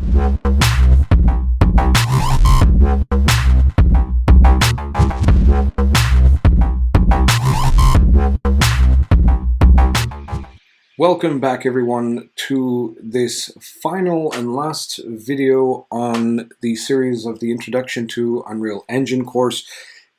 Welcome back everyone to this final and last video on the series of the Introduction to Unreal Engine course.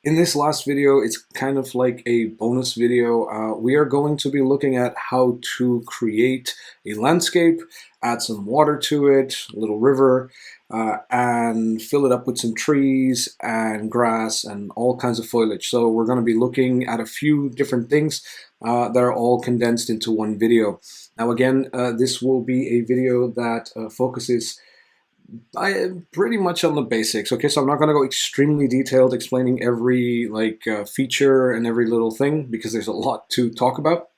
In this last video, it's kind of like a bonus video. We are going to be looking at how to create a landscape, add some water to it, a little river, and fill it up with some trees and grass and all kinds of foliage. So we're going to be looking at a few different things that are all condensed into one video. Now again, this will be a video that focuses pretty much on the basics. Okay, so I'm not going to go extremely detailed explaining every feature and every little thing because there's a lot to talk about.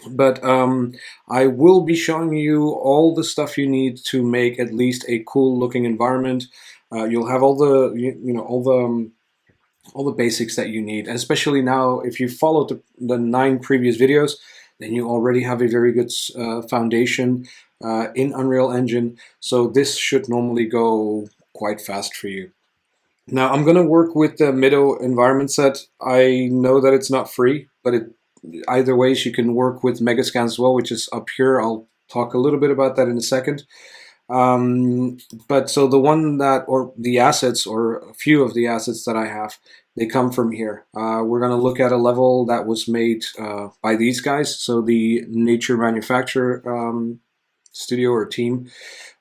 But I will be showing you all the stuff you need to make at least a cool looking environment. You'll have all the all the basics that you need, and especially now if you followed the 9 previous videos, then you already have a very good foundation in Unreal Engine, so this should normally go quite fast for you. Now I'm going to work with the Mido environment set. I know that it's not free, but either ways you can work with Megascans as well, which is up here. I'll talk a little bit about that in a second. But so the one that, or the assets, or a few of the assets that I have, they come from here. We're going to look at a level that was made by these guys, so the Nature Manufacturer studio or team,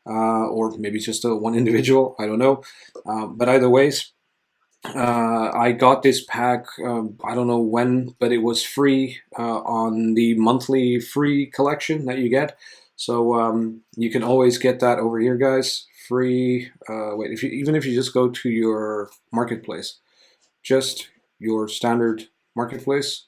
or maybe just one individual, I don't know. But either ways, I got this pack, I don't know when, but it was free on the monthly free collection that you get. So you can always get that over here, guys, free. Wait, even if you just go to your marketplace, just your standard marketplace,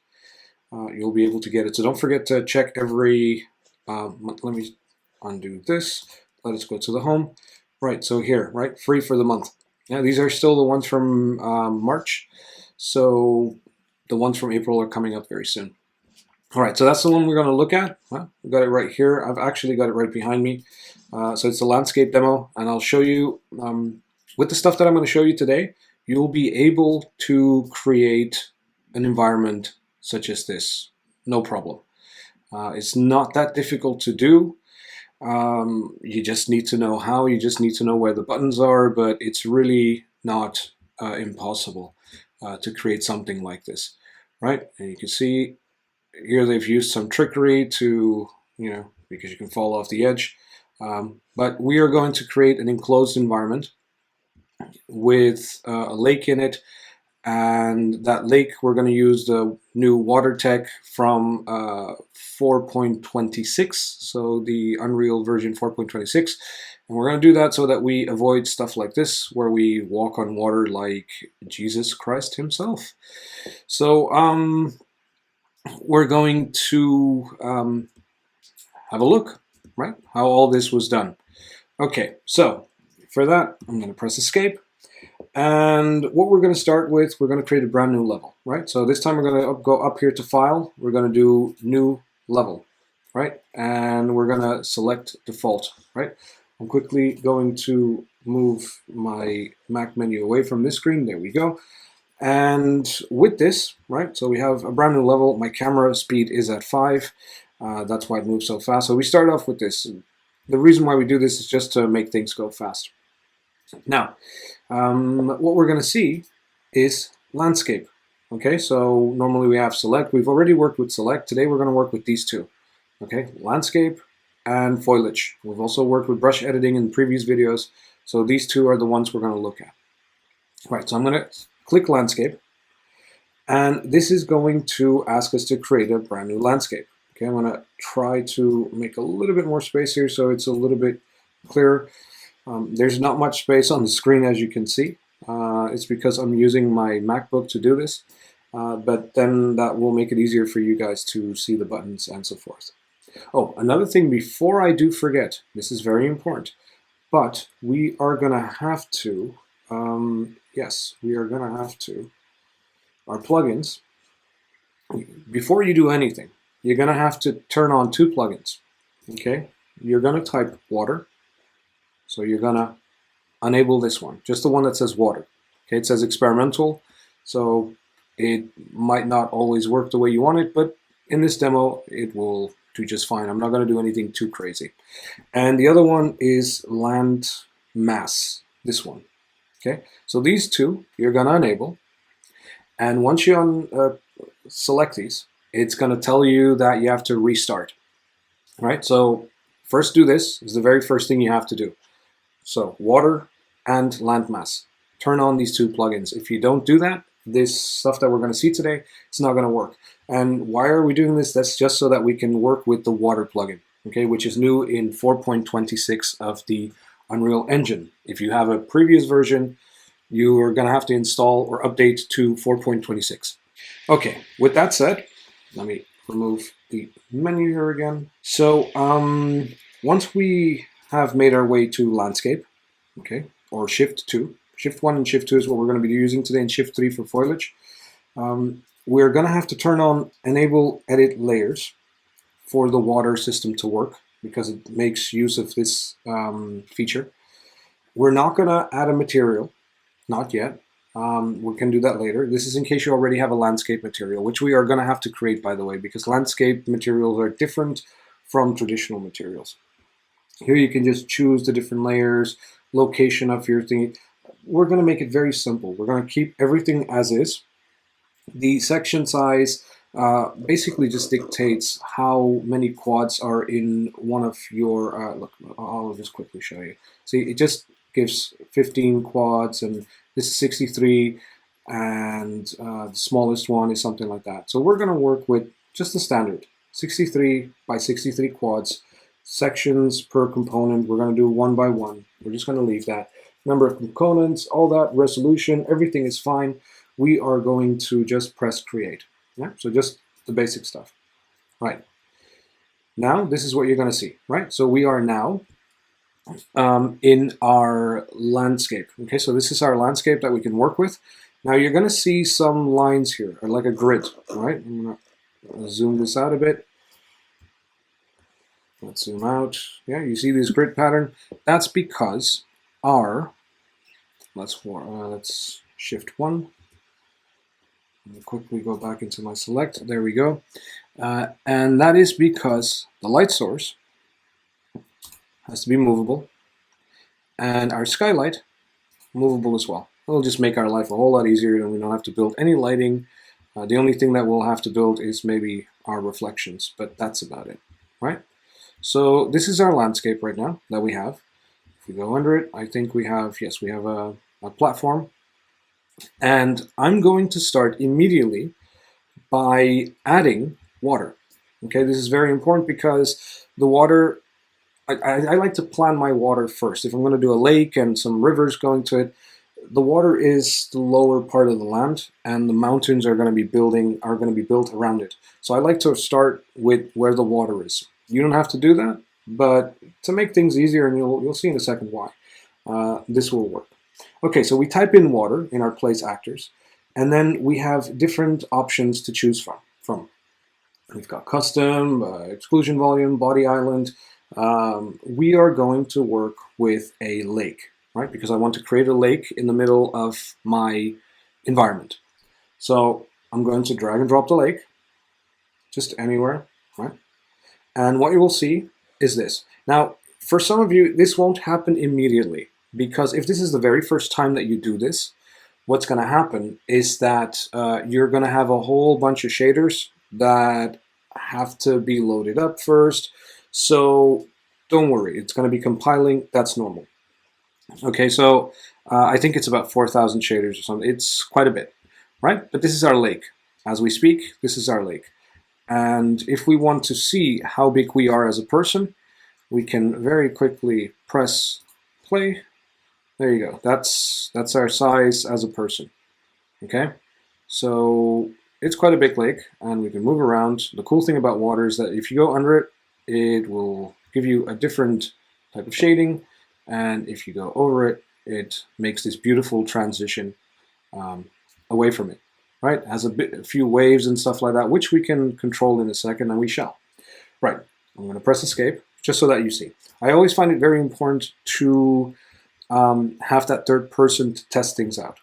you'll be able to get it. So don't forget to check every, let me undo this. Let us go to the home. Right, so here, right, free for the month. Yeah, these are still the ones from March. So the ones from April are coming up very soon. All right, so that's the one we're going to look at. Well, we've got it right here. I've actually got it right behind me. So it's a landscape demo, and I'll show you, with the stuff that I'm going to show you today, you'll be able to create an environment such as this. No problem. It's not that difficult to do. You just need to know how, you just need to know where the buttons are, but it's really not impossible to create something like this, right? And you can see here they've used some trickery to, because you can fall off the edge. But we are going to create an enclosed environment with a lake in it, and that lake we're going to use the new water tech from 4.26, so the Unreal version 4.26, and we're going to do that so that we avoid stuff like this where we walk on water like Jesus Christ himself. So we're going to have a look, right, how all this was done. Okay, so for that, I'm going to press escape. And what we're going to start with, we're going to create a brand new level, right? So this time we're going to go up here to File. We're going to do New Level, right? And we're going to select Default, right? I'm quickly going to move my Mac menu away from this screen. There we go. And with this, right, so we have a brand new level. My camera speed is at 5. That's why it moves so fast. So we start off with this. The reason why we do this is just to make things go fast. Now, what we're going to see is landscape. Okay, so normally we have select. We've already worked with select. Today we're going to work with these two. Okay, landscape and foliage. We've also worked with brush editing in previous videos. So these two are the ones we're going to look at. Right, so I'm going to click landscape, and this is going to ask us to create a brand new landscape. Okay, I'm going to try to make a little bit more space here so it's a little bit clearer. There's not much space on the screen, as you can see. It's because I'm using my MacBook to do this, but then that will make it easier for you guys to see the buttons and so forth. Oh, another thing before I do forget, this is very important, but we are going to have to, yes, we are going to have to, our plugins, before you do anything, you're going to have to turn on 2 plugins, okay? You're going to type water, So you're gonna enable this one, just the one that says water. Okay, it says experimental, so it might not always work the way you want it, but in this demo, it will do just fine. I'm not gonna do anything too crazy. And the other one is land mass, this one. Okay, so these two you're gonna enable, and once you select these, it's gonna tell you that you have to restart. Right, so first do this, is the very first thing you have to do. So water and landmass. Turn on these two plugins. If you don't do that, this stuff that we're going to see today, it's not going to work. And why are we doing this? That's just so that we can work with the water plugin, okay, which is new in 4.26 of the Unreal Engine. If you have a previous version, you are going to have to install or update to 4.26. Okay, with that said, let me remove the menu here again. So once we have made our way to landscape, okay, or shift 2. Shift 1 and shift 2 is what we're going to be using today, and shift 3 for foliage. We're going to have to turn on enable edit layers for the water system to work, because it makes use of this feature. We're not going to add a material, not yet. We can do that later. This is in case you already have a landscape material, which we are going to have to create, by the way, because landscape materials are different from traditional materials. Here you can just choose the different layers, location of your thing. We're going to make it very simple. We're going to keep everything as is. The section size basically just dictates how many quads are in one of your, look, I'll just quickly show you. See, it just gives 15 quads, and this is 63, and the smallest one is something like that. So we're going to work with just the standard, 63 by 63 quads. Sections per component, we're going to do one by one. We're just going to leave that. Number of components, all that, resolution, everything is fine. We are going to just press create. Yeah, so just the basic stuff. Right. Now, this is what you're going to see, right? So we are now in our landscape. Okay, so this is our landscape that we can work with. Now you're going to see some lines here, or like a grid, right? I'm going to zoom this out a bit. Let's zoom out. Yeah, you see this grid pattern? That's because our, let's shift 1. Let me quickly go back into my select. There we go. And that is because the light source has to be movable, and our skylight movable as well. It'll just make our life a whole lot easier, and we don't have to build any lighting. The only thing that we'll have to build is maybe our reflections, but that's about it, right? So this is our landscape right now that we have. If we go under it, I think we have, yes, we have a platform. And I'm going to start immediately by adding water. Okay, this is very important because the water, I like to plan my water first. If I'm going to do a lake and some rivers going to it, the water is the lower part of the land, and the mountains are going to be built around it. So I like to start with where the water is. You don't have to do that, but to make things easier, and you'll see in a second why, this will work. Okay, so we type in water in our place actors, and then we have different options to choose from. We've got custom, exclusion volume, body island. We are going to work with a lake, right? Because I want to create a lake in the middle of my environment. So I'm going to drag and drop the lake, just anywhere, right? And what you will see is this. Now, for some of you, this won't happen immediately, because if this is the very first time that you do this, what's going to happen is that you're going to have a whole bunch of shaders that have to be loaded up first. So don't worry, it's going to be compiling. That's normal. Okay, so I think it's about 4,000 shaders or something. It's quite a bit, right? But this is our lake. As we speak, this is our lake. And if we want to see how big we are as a person, we can very quickly press play. There you go. That's our size as a person. Okay, so it's quite a big lake, and we can move around. The cool thing about water is that if you go under it, it will give you a different type of shading, and if you go over it, it makes this beautiful transition away from it. Right, it has a few waves and stuff like that, which we can control in a second, and we shall. Right, I'm going to press escape. just so that you see. I always find it very important to have that third person to test things out.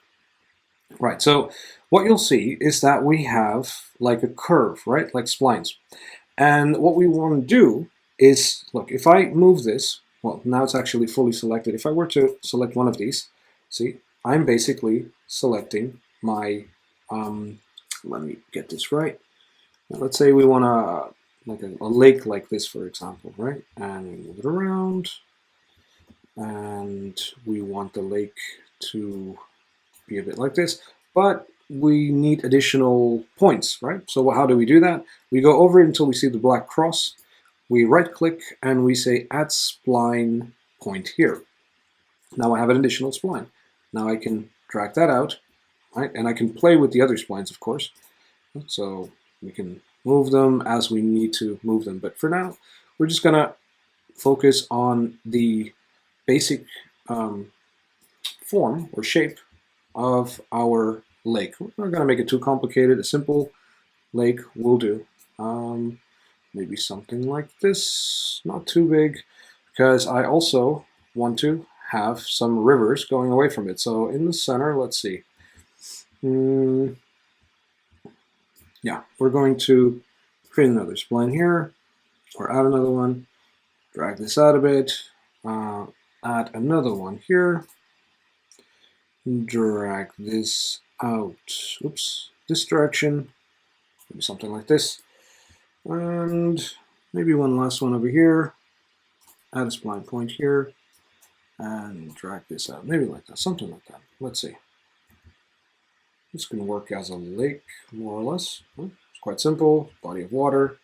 Right, so what you'll see is that we have like a curve, right, like splines. And what we want to do is, look, if I move this, well, now it's actually fully selected. If I were to select one of these, see, I'm basically selecting my, let me get this right. Now, let's say we want like a lake like this, for example, right? And we move it around, and we want the lake to be a bit like this, but we need additional points, right? So how do we do that? We go over it until we see the black cross. We right click and we say add spline point here. Now I have an additional spline. Now I can drag that out, right? And I can play with the other splines, of course. So we can move them as we need to move them. But for now, we're just gonna focus on the basic form or shape of our lake. We're not gonna make it too complicated. A simple lake will do. Maybe something like this, not too big, because I also want to have some rivers going away from it. So in the center, let's see. Yeah, we're going to create another spline here, or add another one, drag this out a bit, add another one here, drag this out, oops, this direction, maybe something like this. And maybe one last one over here, add a spline point here, and drag this out, maybe like that, something like that. Let's see. It's going to work as a lake, more or less. It's quite simple, body of water.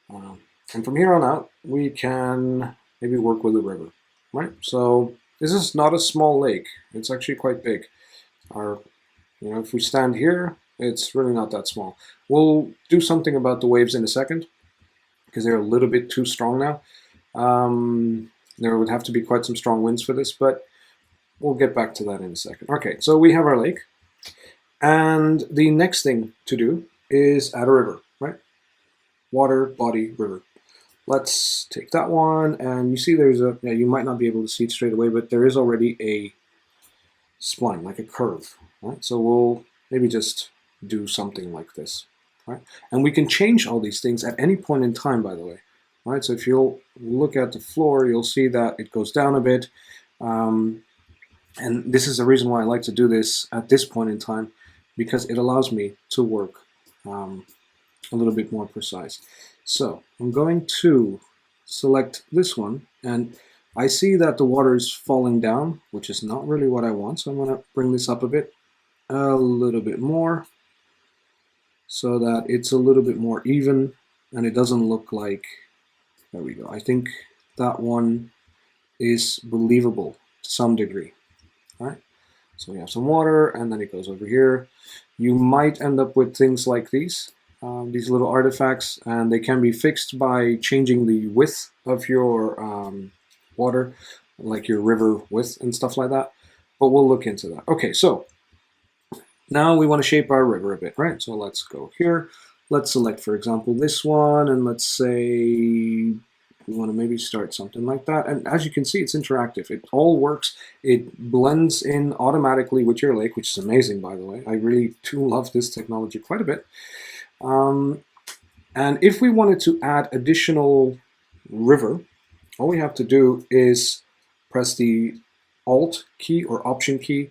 And from here on out, we can maybe work with a river, right? So this is not a small lake. It's actually quite big. If we stand here, it's really not that small. We'll do something about the waves in a second, because they're a little bit too strong now. There would have to be quite some strong winds for this, but we'll get back to that in a second. Okay, so we have our lake. And the next thing to do is add a river, right? Water, body, river. Let's take that one, and you see there's you might not be able to see it straight away, but there is already a spline, like a curve, right? So we'll maybe just do something like this, right? And we can change all these things at any point in time, by the way, right? So if you'll look at the floor, you'll see that it goes down a bit. And this is the reason why I like to do this at this point in time, because it allows me to work a little bit more precise. So I'm going to select this one, and I see that the water is falling down, which is not really what I want. So I'm going to bring this up a little bit more, so that it's a little bit more even, and it doesn't look like, there we go. I think that one is believable to some degree, right? So we have some water, and then it goes over here. You might end up with things like these little artifacts, and they can be fixed by changing the width of your water, like your river width and stuff like that. But we'll look into that. Okay, so now we want to shape our river a bit, right? So let's go here. Let's select, for example, this one, and let's say we want to maybe start something like that. And as you can see, it's interactive. It all works. It blends in automatically with your lake, which is amazing, by the way. I really do love this technology quite a bit. And if we wanted to add additional river, all we have to do is press the Alt key or Option key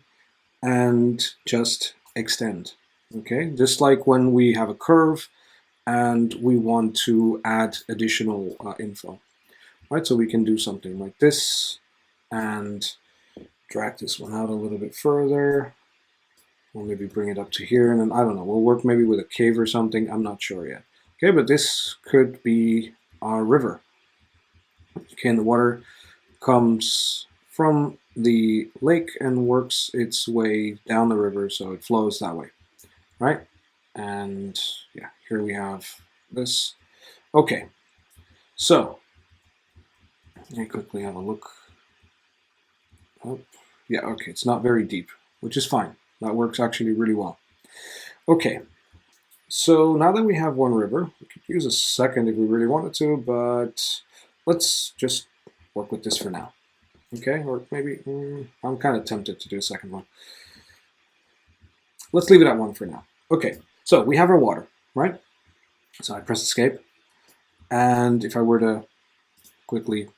and just extend. Okay, just like when we have a curve and we want to add additional info. Right, so we can do something like this and drag this one out a little bit further. We'll maybe bring it up to here, and then, I don't know, we'll work maybe with a cave or something. I'm not sure yet. Okay, but this could be our river. Okay, and the water comes from the lake and works its way down the river, so it flows that way, right? And yeah, here we have this. Okay, so let me quickly have a look. Oh, yeah, okay, it's not very deep, which is fine. That works actually really well. Okay, so now that we have one river, we could use a second if we really wanted to, but let's just work with this for now. Okay, or maybe I'm kind of tempted to do a second one. Let's leave it at one for now. Okay, so we have our water, right? So I press escape, and if I were to quickly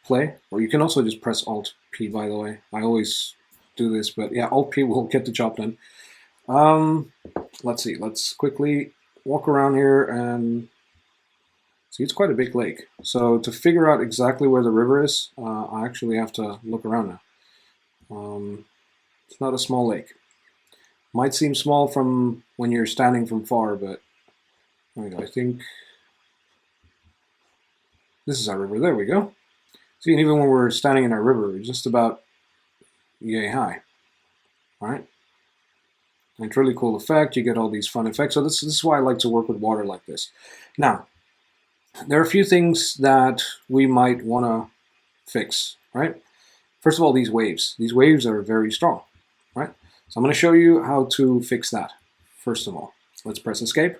play, or you can also just press Alt P, by the way. I always do this, but yeah, Alt P will get the job done. Let's see, let's quickly walk around here and see, it's quite a big lake. So to figure out exactly where the river is, I actually have to look around now. It's not a small lake. Might seem small from when you're standing from far, but I think this is our river. There we go. See, and even when we're standing in our river, we're just about yay high. All right? And it's really cool effect. You get all these fun effects. So this is why I like to work with water like this. Now, there are a few things that we might want to fix, right? First of all, these waves. These waves are very strong, right? So I'm going to show you how to fix that. First of all, let's press escape.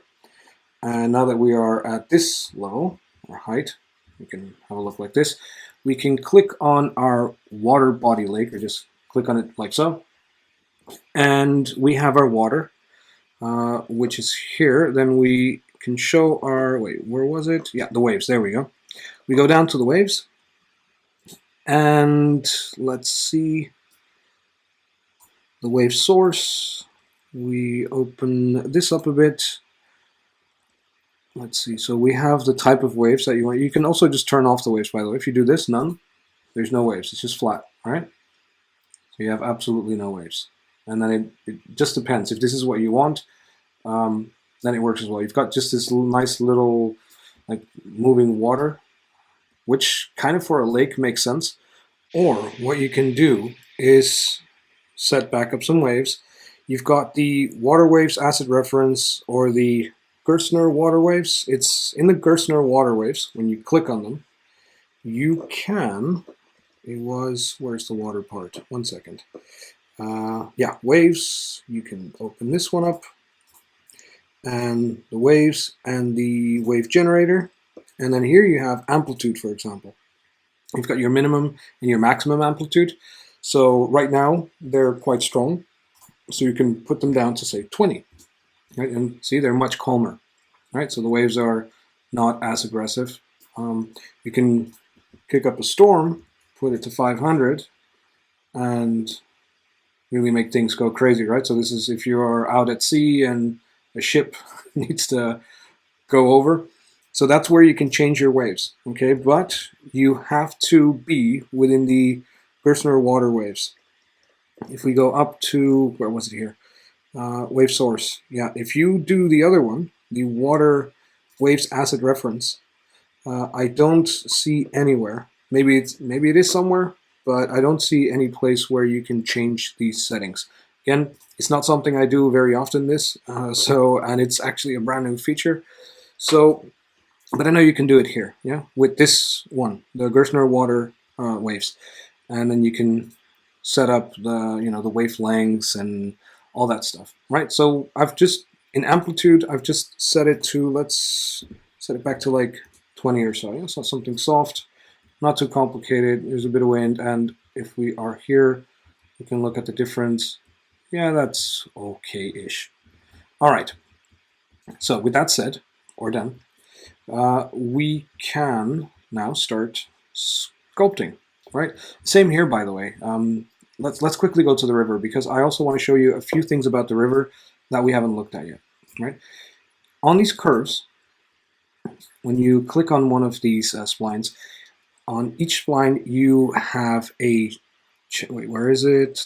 And now that we are at this level, or height, we can have a look like this. We can click on our water body lake, or just click on it like so. And we have our water, which is here. Then we can show our, wait, where was it? Yeah, the waves, there we go. We go down to the waves, and let's see the wave source. We open this up a bit. Let's see, so we have the type of waves that you want. You can also just turn off the waves, by the way. If you do this, none, there's no waves, it's just flat, all right? So you have absolutely no waves. And then it just depends. If this is what you want, then it works as well. You've got just this nice little like moving water, which kind of for a lake makes sense. Or what you can do is set back up some waves. You've got the water waves asset reference, or the Gerstner water waves. It's in the Gerstner water waves. When you click on them, you can, where's the water part? 1 second. Yeah, waves, you can open this one up, and the waves and the wave generator. And then here you have amplitude, for example. You've got your minimum and your maximum amplitude. So right now they're quite strong. So you can put them down to say 20. Right? And see, they're much calmer. Right? So the waves are not as aggressive. You can kick up a storm, put it to 500, and really make things go crazy, right? So this is if you're out at sea and a ship needs to go over. So that's where you can change your waves, okay? But you have to be within the Gerstner water waves. If we go up to, where was it here? Wave source. Yeah, if you do the other one, the water waves asset reference, I don't see anywhere. Maybe it is somewhere, but I don't see any place where you can change these settings. Again, it's not something I do very often, and it's actually a brand new feature. So, but I know you can do it here, yeah, with this one, the Gerstner water waves, and then you can set up the the wave lengths and all that stuff, right? So in amplitude, I've just set it to, let's set it back to like 20 or so. Yeah? So something soft. Not too complicated. There's a bit of wind, and if we are here, we can look at the difference. Yeah, that's okay-ish. All right. So with that said, or done, we can now start sculpting. Right. Same here, by the way. Let's quickly go to the river, because I also want to show you a few things about the river that we haven't looked at yet. Right. On these curves, when you click on one of these splines, on each spline, you have a, wait, where is it?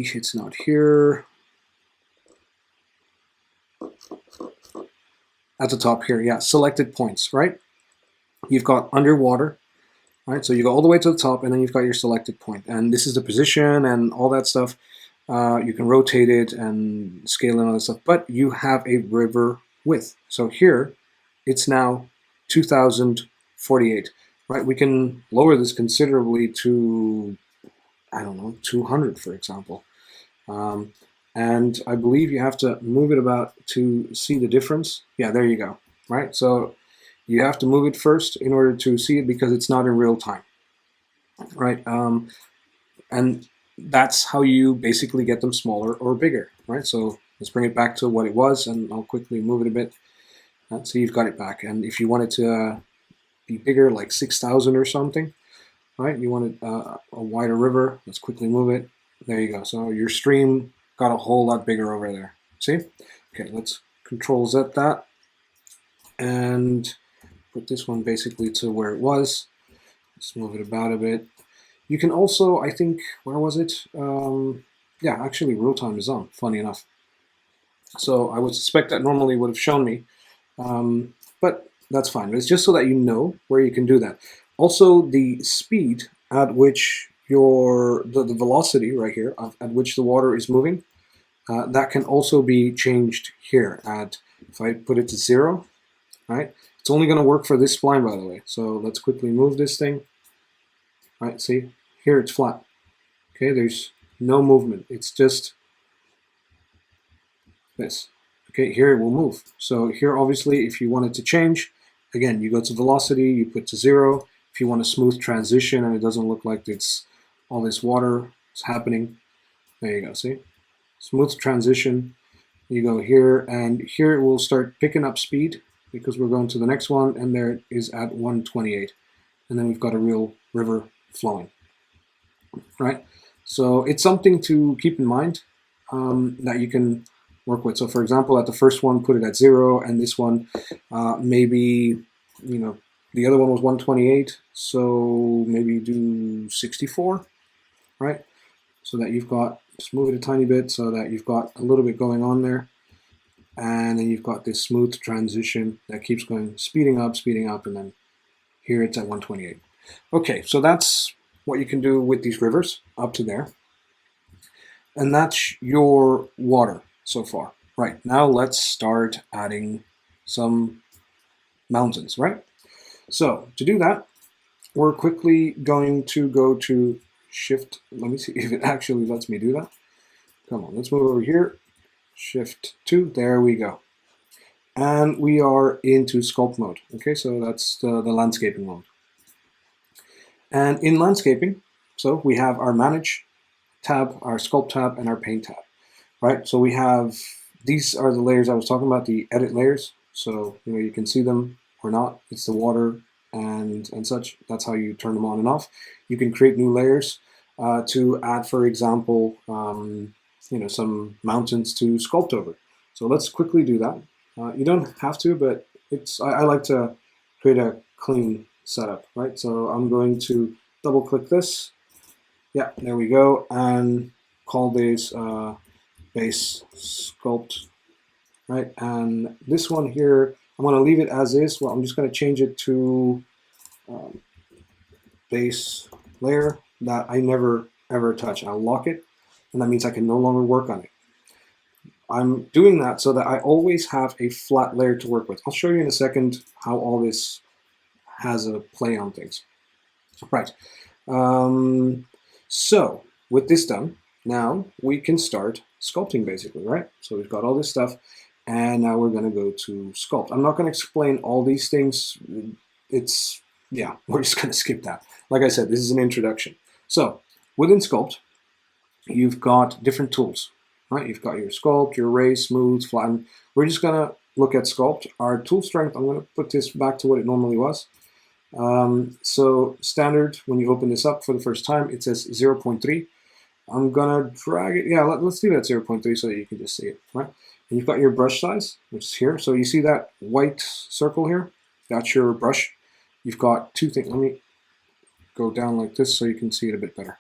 It's not here. At the top here, yeah, selected points, right? You've got underwater, right? So you go all the way to the top, and then you've got your selected point. And this is the position and all that stuff. You can rotate it and scale and all that stuff, but you have a river width. So here, it's now 2048, right? We can lower this considerably to, I don't know, 200, for example. And I believe you have to move it about to see the difference. Yeah, there you go, right? So you have to move it first in order to see it because it's not in real time, right? And that's how you basically get them smaller or bigger, right? So let's bring it back to what it was, and I'll quickly move it a bit. So you've got it back. And if you want it to be bigger, like 6,000 or something, right? You want a wider river. Let's quickly move it. There you go. So your stream got a whole lot bigger over there. See? Okay, let's Control Z that and put this one basically to where it was. Let's move it about a bit. You can also, I think, where was it? Yeah, actually real time is on, funny enough. So I would suspect that normally would have shown me, but that's fine. It's just so that you know where you can do that. Also, the speed at which the velocity right here, at which the water is moving, that can also be changed here. If I put it to 0, right? It's only going to work for this spline, by the way. So let's quickly move this thing. Right, see, here it's flat. Okay, there's no movement. It's just this. Okay, here it will move. So here, obviously, if you want it to change, again, you go to velocity, you put to 0. If you want a smooth transition and it doesn't look like it's all this water is happening, there you go, see? Smooth transition, you go here, and here it will start picking up speed because we're going to the next one, and there it is at 128. And then we've got a real river flowing, right? So it's something to keep in mind that you can work with. So for example, at the first one, put it at 0, and this one, maybe, you know, the other one was 128, so maybe do 64, right? So that you've got, just move it a tiny bit so that you've got a little bit going on there. And then you've got this smooth transition that keeps going, speeding up, and then here it's at 128. Okay, so that's what you can do with these rivers up to there. And that's your water so far. Right, now let's start adding some mountains, right? So to do that, we're quickly going to go to Shift. Let me see if it actually lets me do that. Come on, let's move over here. Shift 2, there we go. And we are into sculpt mode. Okay, so that's the landscaping mode. And in landscaping, so we have our manage tab, our sculpt tab, and our paint tab, right? So we have, these are the layers I was talking about, the edit layers. So, you know, you can see them or not. It's the water and such. That's how you turn them on and off. You can create new layers to add, for example, you know, some mountains to sculpt over. So let's quickly do that. You don't have to, but I like to create a clean setup, right? So I'm going to double click this. Yeah, there we go, and call this base sculpt, right? And this one here, I'm going to leave it as is. Well, I'm just going to change it to base layer that I never ever touch. I'll lock it, and that means I can no longer work on it. I'm doing that so that I always have a flat layer to work with. I'll show you in a second how all this has a play on things. Right. So with this done, now we can start sculpting basically, right? So we've got all this stuff, and now we're going to go to sculpt. I'm not going to explain all these things. Yeah, we're just going to skip that. Like I said, this is an introduction. So within sculpt, you've got different tools, right? You've got your sculpt, your erase, smooth, flatten. We're just going to look at sculpt. Our tool strength, I'm going to put this back to what it normally was. So standard, when you open this up for the first time, it says 0.3. I'm gonna drag it. Yeah, let's leave it at 0.3 so that you can just see it, right? And you've got your brush size, which is here. So you see that white circle here? That's your brush. You've got two things. Let me go down like this so you can see it a bit better.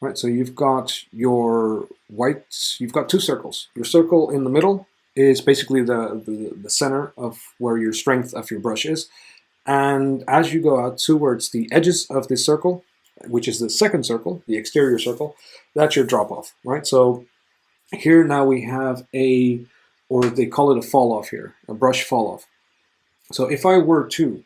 Right, so you've got your whites, you've got two circles. Your circle in the middle is basically the center of where your strength of your brush is. And as you go out towards the edges of this circle, which is the second circle, the exterior circle, that's your drop off, right? So here now we have or they call it a fall off here, a brush fall off. So if I were to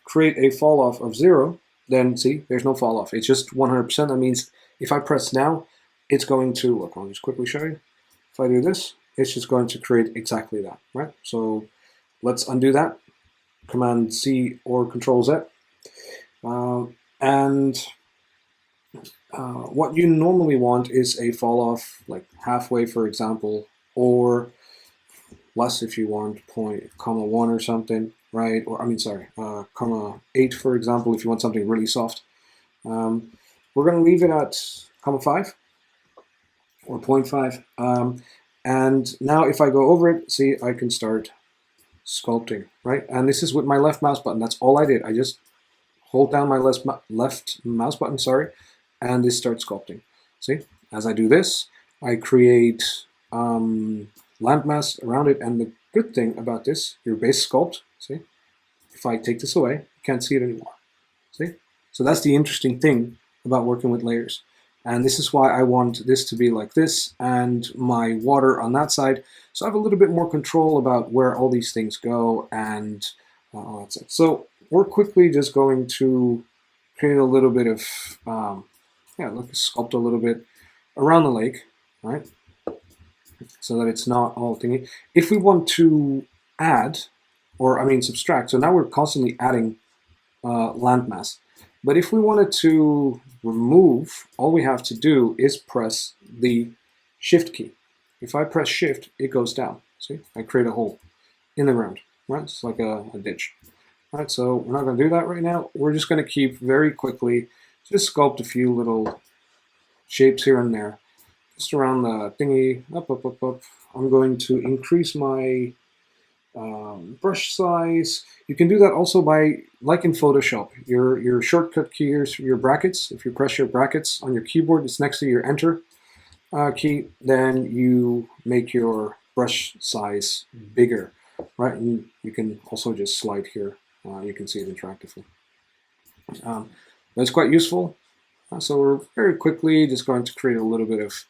create a fall off of 0, then see, there's no fall off. It's just 100%. That means if I press now, it's going to, look, I'll just quickly show you. If I do this, it's just going to create exactly that, right? So let's undo that. Command C or Control Z. And what you normally want is a fall off like halfway, for example, or less if you want, comma 1 or something, right? Or I mean, sorry, comma 8, for example, if you want something really soft. We're going to leave it at comma 5 or 0.5. And now if I go over it, see, I can start sculpting, right? And this is with my left mouse button. That's all I did. I just hold down my left mouse button, sorry, and this starts sculpting. See, as I do this, I create landmass around it. And the good thing about this, your base sculpt, see, if I take this away, you can't see it anymore. See? So that's the interesting thing about working with layers. And this is why I want this to be like this and my water on that side. So I have a little bit more control about where all these things go and all that stuff. So we're quickly just going to create a little bit of, sculpt a little bit around the lake, right? So that it's not all thingy. If we want to add, or I mean subtract, so now we're constantly adding landmass. But if we wanted to remove, all we have to do is press the Shift key. If I press Shift, it goes down. See, I create a hole in the ground, right? It's like a ditch. All right, so we're not going to do that right now. We're just going to keep very quickly, just sculpt a few little shapes here and there, just around the thingy, up, up, up, up. I'm going to increase my brush size. You can do that also by, like in Photoshop, your shortcut keys, your brackets. If you press your brackets on your keyboard, it's next to your Enter key, then you make your brush size bigger, right? And you can also just slide here. You can see it interactively. That's quite useful. So we're very quickly just going to create a little bit of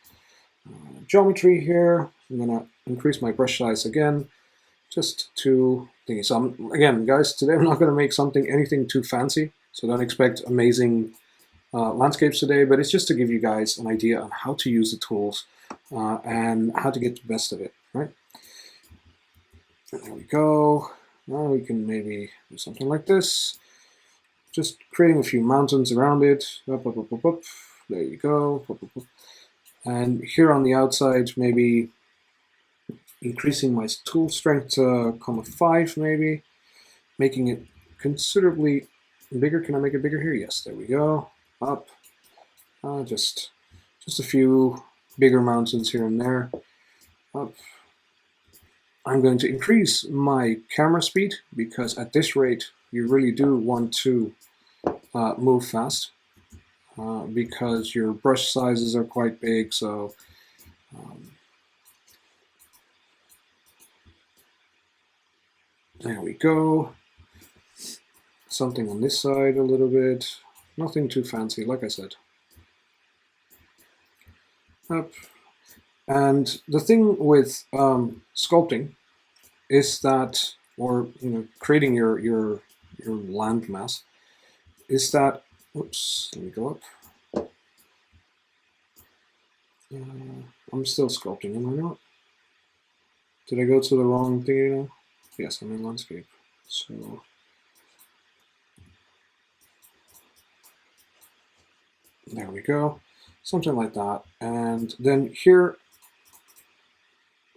geometry here. I'm going to increase my brush size again, just to thingy. So again, guys, today I'm not going to make anything too fancy. So don't expect amazing landscapes today, but it's just to give you guys an idea on how to use the tools and how to get the best of it, right? There we go. Now we can maybe do something like this. Just creating a few mountains around it. Up, up, up, up, up. There you go. Up, up, up. And here on the outside, maybe increasing my tool strength to 5 maybe, making it considerably bigger. Can I make it bigger here? Yes, there we go. Up. Just a few bigger mountains here and there. Up. I'm going to increase my camera speed because at this rate you really do want to move fast because your brush sizes are quite big. So there we go. Something on this side a little bit. Nothing too fancy, like I said. Up. And the thing with sculpting is that, or creating your land mass, is that. Oops, let me go up. I'm still sculpting, am I not? Did I go to the wrong thing now? Yes, I'm in landscape. So there we go, something like that. And then here.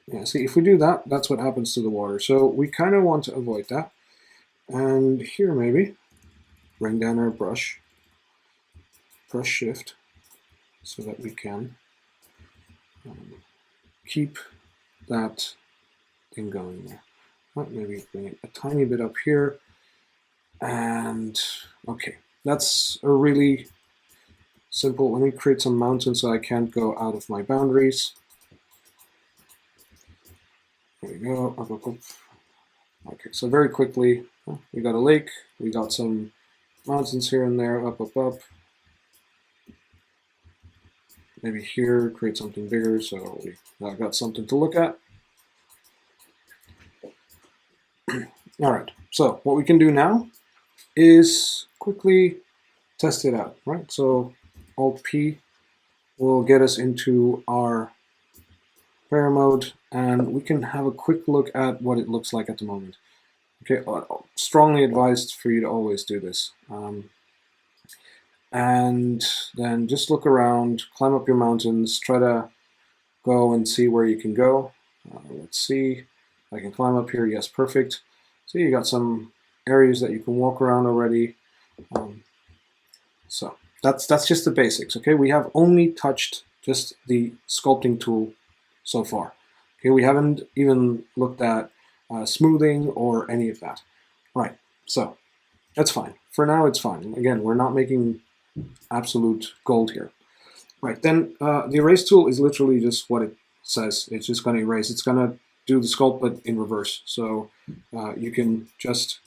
Yeah, see, if we do that, that's what happens to the water. So we kind of want to avoid that. And here maybe, bring down our brush, press Shift, so that we can keep that thing going there. Right, maybe bring it a tiny bit up here. And okay, that's a really simple. Let me create some mountains so I can't go out of my boundaries. There we go. Up, up, up. Okay, so very quickly, we got a lake, we got some mountains here and there, up, up, up. Maybe here, create something bigger, so we got something to look at. All right, so what we can do now is quickly test it out, right? So Alt-P will get us into our player mode, and we can have a quick look at what it looks like at the moment. Okay, strongly advised for you to always do this. And then just look around, climb up your mountains, try to go and see where you can go. Let's see, I can climb up here. Yes, perfect. So you got some areas that you can walk around already. So that's just the basics. Okay, we have only touched just the sculpting tool so far. Okay, we haven't even looked at smoothing or any of that. Right, so that's fine. For now, it's fine. Again, we're not making absolute gold here. Right, then the erase tool is literally just what it says. It's just going to erase. It's going to do the sculpt, but in reverse. So you can just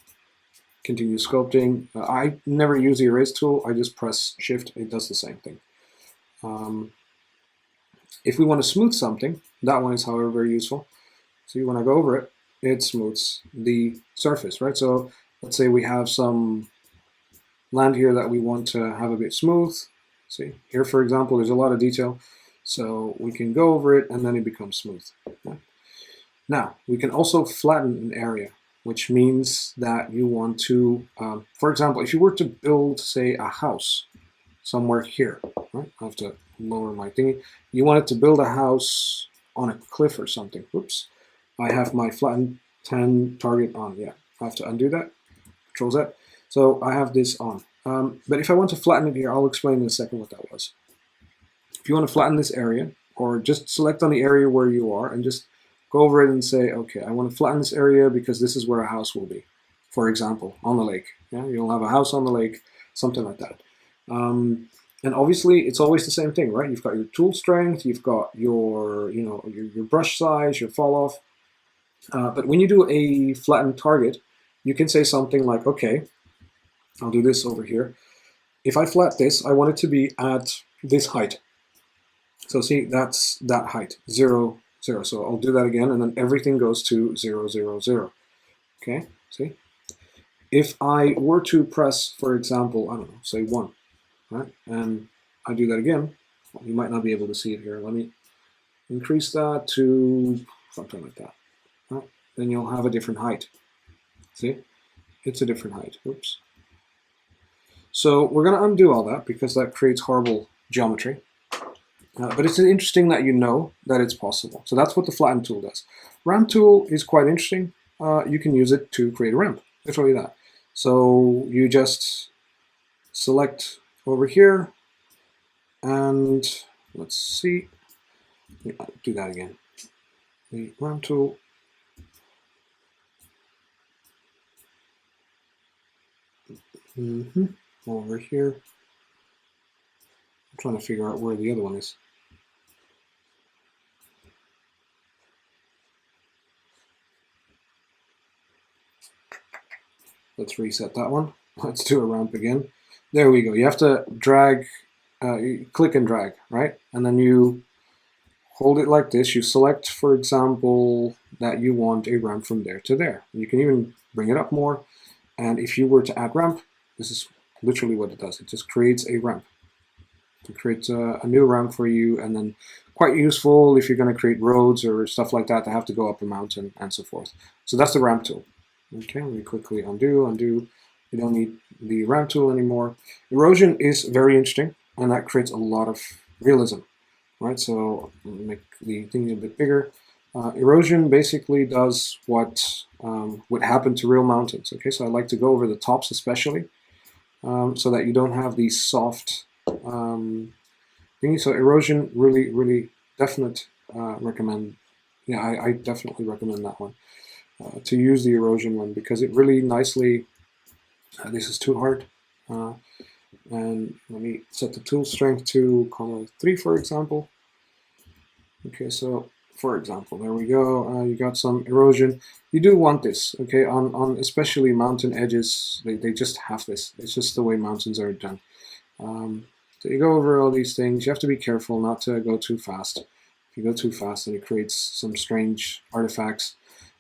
continue sculpting. I never use the erase tool. I just press shift. It does the same thing. If we want to smooth something, that one is, however, very useful. See, when I go over it, it smooths the surface, right? So let's say we have some land here that we want to have a bit smooth. See, here, for example, there's a lot of detail. So we can go over it and then it becomes smooth. Okay? Now, we can also flatten an area, which means that you want to, for example, if you were to build, say, a house somewhere here, right? I have to lower my thingy. You wanted to build a house on a cliff or something. Oops. I have my flatten 10 target on. Yeah, I have to undo that. Control Z. So I have this on. But if I want to flatten it here, I'll explain in a second what that was. If you want to flatten this area, or just select on the area where you are and just go over it and say, okay, I want to flatten this area because this is where a house will be, for example, on the lake. Yeah, you'll have a house on the lake, something like that. And obviously, it's always the same thing, right? You've got your tool strength, you've got your, your brush size, your fall off. But when you do a flattened target, you can say something like, okay, I'll do this over here. If I flat this, I want it to be at this height. So see, that's that height, 0, 0. So I'll do that again, and then everything goes to 0, 0, 0. Okay, see? If I were to press, for example, I don't know, say 1, right? And I do that again, well, you might not be able to see it here. Let me increase that to something like that. Right? Then you'll have a different height. See? It's a different height. Oops. So we're going to undo all that because that creates horrible geometry. But it's interesting that you know that it's possible. So that's what the flatten tool does. Ramp tool is quite interesting. You can use it to create a ramp. Literally that. So you just select over here, and let's see. Do that again. The ramp tool. Over here. I'm trying to figure out where the other one is. Let's reset that one. Let's do a ramp again. There we go. You have to drag, you click and drag, right? And then you hold it like this. You select, for example, that you want a ramp from there to there. You can even bring it up more. And if you were to add ramp, this is literally what it does. It just creates a ramp. It creates a new ramp for you, and then quite useful if you're going to create roads or stuff like that to have to go up a mountain and so forth. So that's the ramp tool. Okay, let me quickly undo. You don't need the ramp tool anymore. Erosion is very interesting, and that creates a lot of realism, right? So make the thing a bit bigger. Erosion basically does what would happen to real mountains. Okay, so I like to go over the tops especially, so that you don't have these soft thingy. So erosion, really definite recommend. Yeah, I definitely recommend that one. To use the erosion one because it really nicely, this is too hard, and let me set the tool strength to 3 for example. Okay, so for example, there we go, you got some erosion. You do want this, okay, on especially mountain edges, they just have this. It's just the way mountains are done. So you go over all these things. You have to be careful not to go too fast. If you go too fast, then it creates some strange artifacts.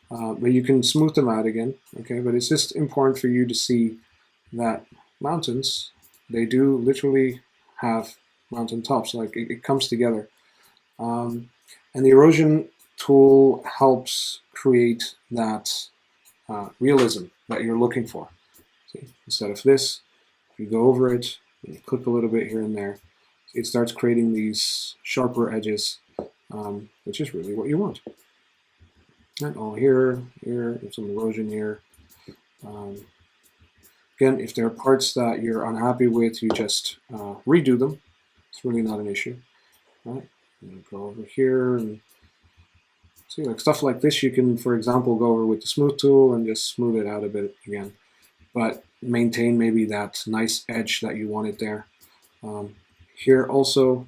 But you can smooth them out again, okay? But it's just important for you to see that mountains, they do literally have mountain tops, like it comes together. And the erosion tool helps create that realism that you're looking for. See, instead of this, if you go over it, and you click a little bit here and there, it starts creating these sharper edges, which is really what you want. And all here, there's some erosion here. Again, if there are parts that you're unhappy with, you just redo them. It's really not an issue. Right? And go over here and see, like stuff like this, you can, for example, go over with the smooth tool and just smooth it out a bit again, but maintain maybe that nice edge that you wanted there. Here also,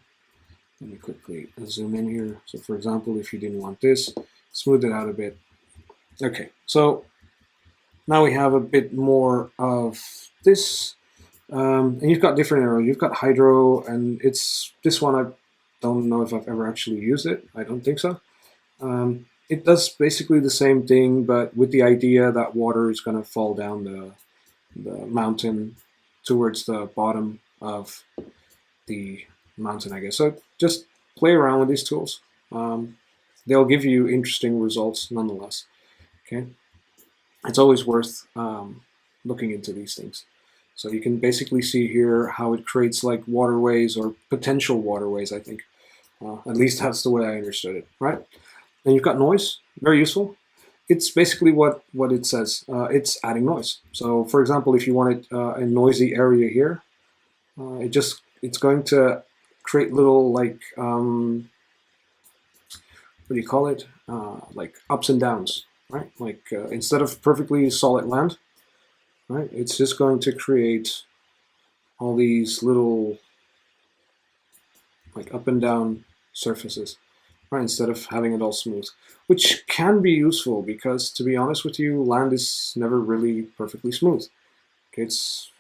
let me quickly zoom in here. So for example, if you didn't want this, smooth it out a bit. Okay, so now we have a bit more of this. And you've got different arrows. You've got hydro, and it's this one. I don't know if I've ever actually used it. I don't think so. It does basically the same thing, but with the idea that water is going to fall down the mountain towards the bottom of the mountain, I guess. So just play around with these tools. They'll give you interesting results nonetheless. Okay, it's always worth looking into these things. So you can basically see here how it creates like waterways or potential waterways, I think. At least that's the way I understood it, right? And you've got noise, very useful. It's basically what it says. It's adding noise. So for example, if you wanted a noisy area here, it's going to create little like, what do you call it? Like ups and downs, right? Like instead of perfectly solid land, right? It's just going to create all these little like up and down surfaces, right? Instead of having it all smooth, which can be useful because, to be honest with you, land is never really perfectly smooth. Okay,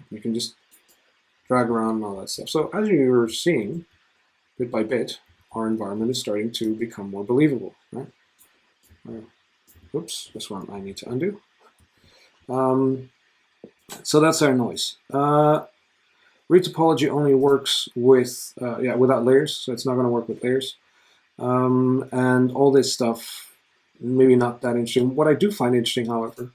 you can just drag around and all that stuff. So as you're seeing, bit by bit, our environment is starting to become more believable, right? Oops, this one I need to undo. So that's our noise. Retopology only works with without layers, so it's not going to work with layers. And all this stuff, maybe not that interesting. What I do find interesting, however,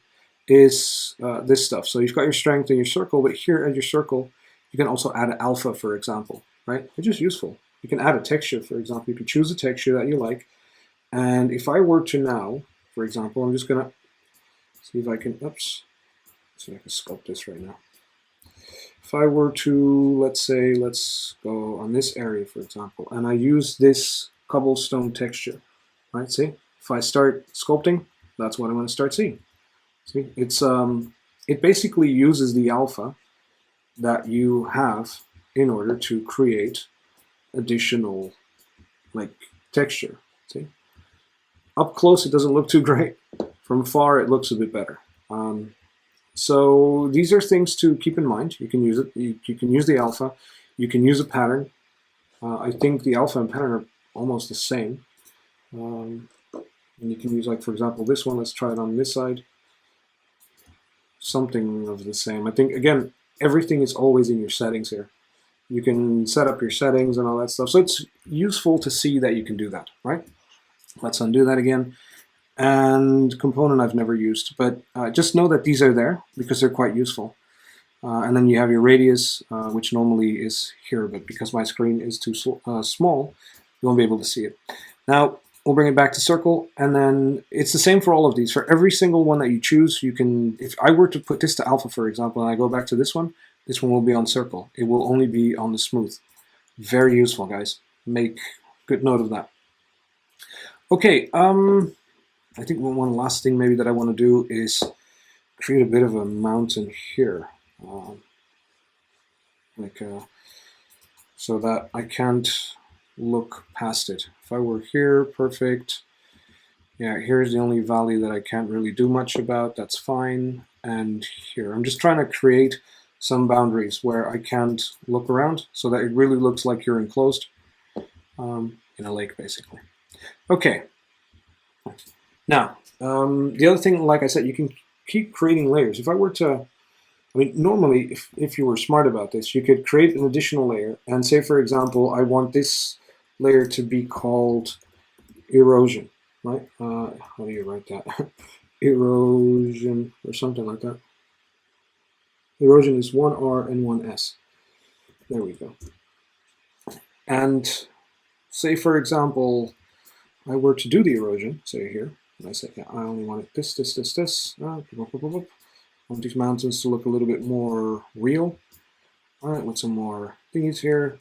is this stuff. So you've got your strength and your circle, but here at your circle, you can also add an alpha, for example, right? Which is useful. You can add a texture, for example. You can choose a texture that you like. And if I were to now, for example, I'm just going to see if I can, oops, see if I can sculpt this right now. If I were to, let's go on this area, for example, and I use this cobblestone texture, right? See, if I start sculpting, that's what I'm going to start seeing. See, it basically uses the alpha that you have in order to create additional like texture. See, up close it doesn't look too great. From far it looks a bit better. So these are things to keep in mind. You can use it. You can use the alpha. You can use a pattern. I think the alpha and pattern are almost the same. And you can use, like, for example, this one. Let's try it on this side. Something of the same. I think, again, everything is always in your settings here. You can set up your settings and all that stuff. So it's useful to see that you can do that, right? Let's undo that again. And component I've never used, but just know that these are there because they're quite useful. And then you have your radius, which normally is here, but because my screen is too small, you won't be able to see it. Now, we'll bring it back to circle, and then it's the same for all of these. For every single one that you choose, you can, if I were to put this to alpha, for example, and I go back to this one will be on circle. It will only be on the smooth. Very useful, guys. Make good note of that. Okay, I think one last thing maybe that I want to do is create a bit of a mountain here, so that I can't look past it. If I were here, perfect. Yeah, here's the only valley that I can't really do much about. That's fine. And here, I'm just trying to create some boundaries where I can't look around so that it really looks like you're enclosed in a lake, basically. Okay. Now, the other thing, like I said, you can keep creating layers. If I were to, I mean, normally, if you were smart about this, you could create an additional layer and say, for example, I want this layer to be called erosion, right? How do you write that? erosion or something like that. Erosion is one R and one S. There we go. And say, for example, I were to do the erosion, say here, and I say, yeah, I only want it this. I want these mountains to look a little bit more real. All right, with some more thingies here.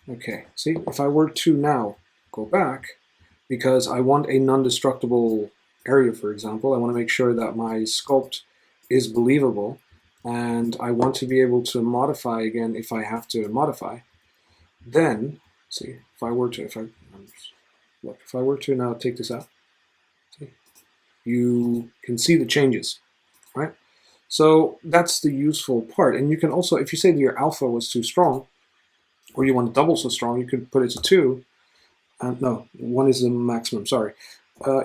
Okay, see, if I were to now go back, because I want a non-destructible area, for example, I want to make sure that my sculpt is believable, and I want to be able to modify again if I have to modify. Then, see, if I were to now take this out, see, you can see the changes, right? So that's the useful part. And you can also, if you say that your alpha was too strong, or you want it double so strong, you could put it to 2. No, 1 is the maximum, sorry.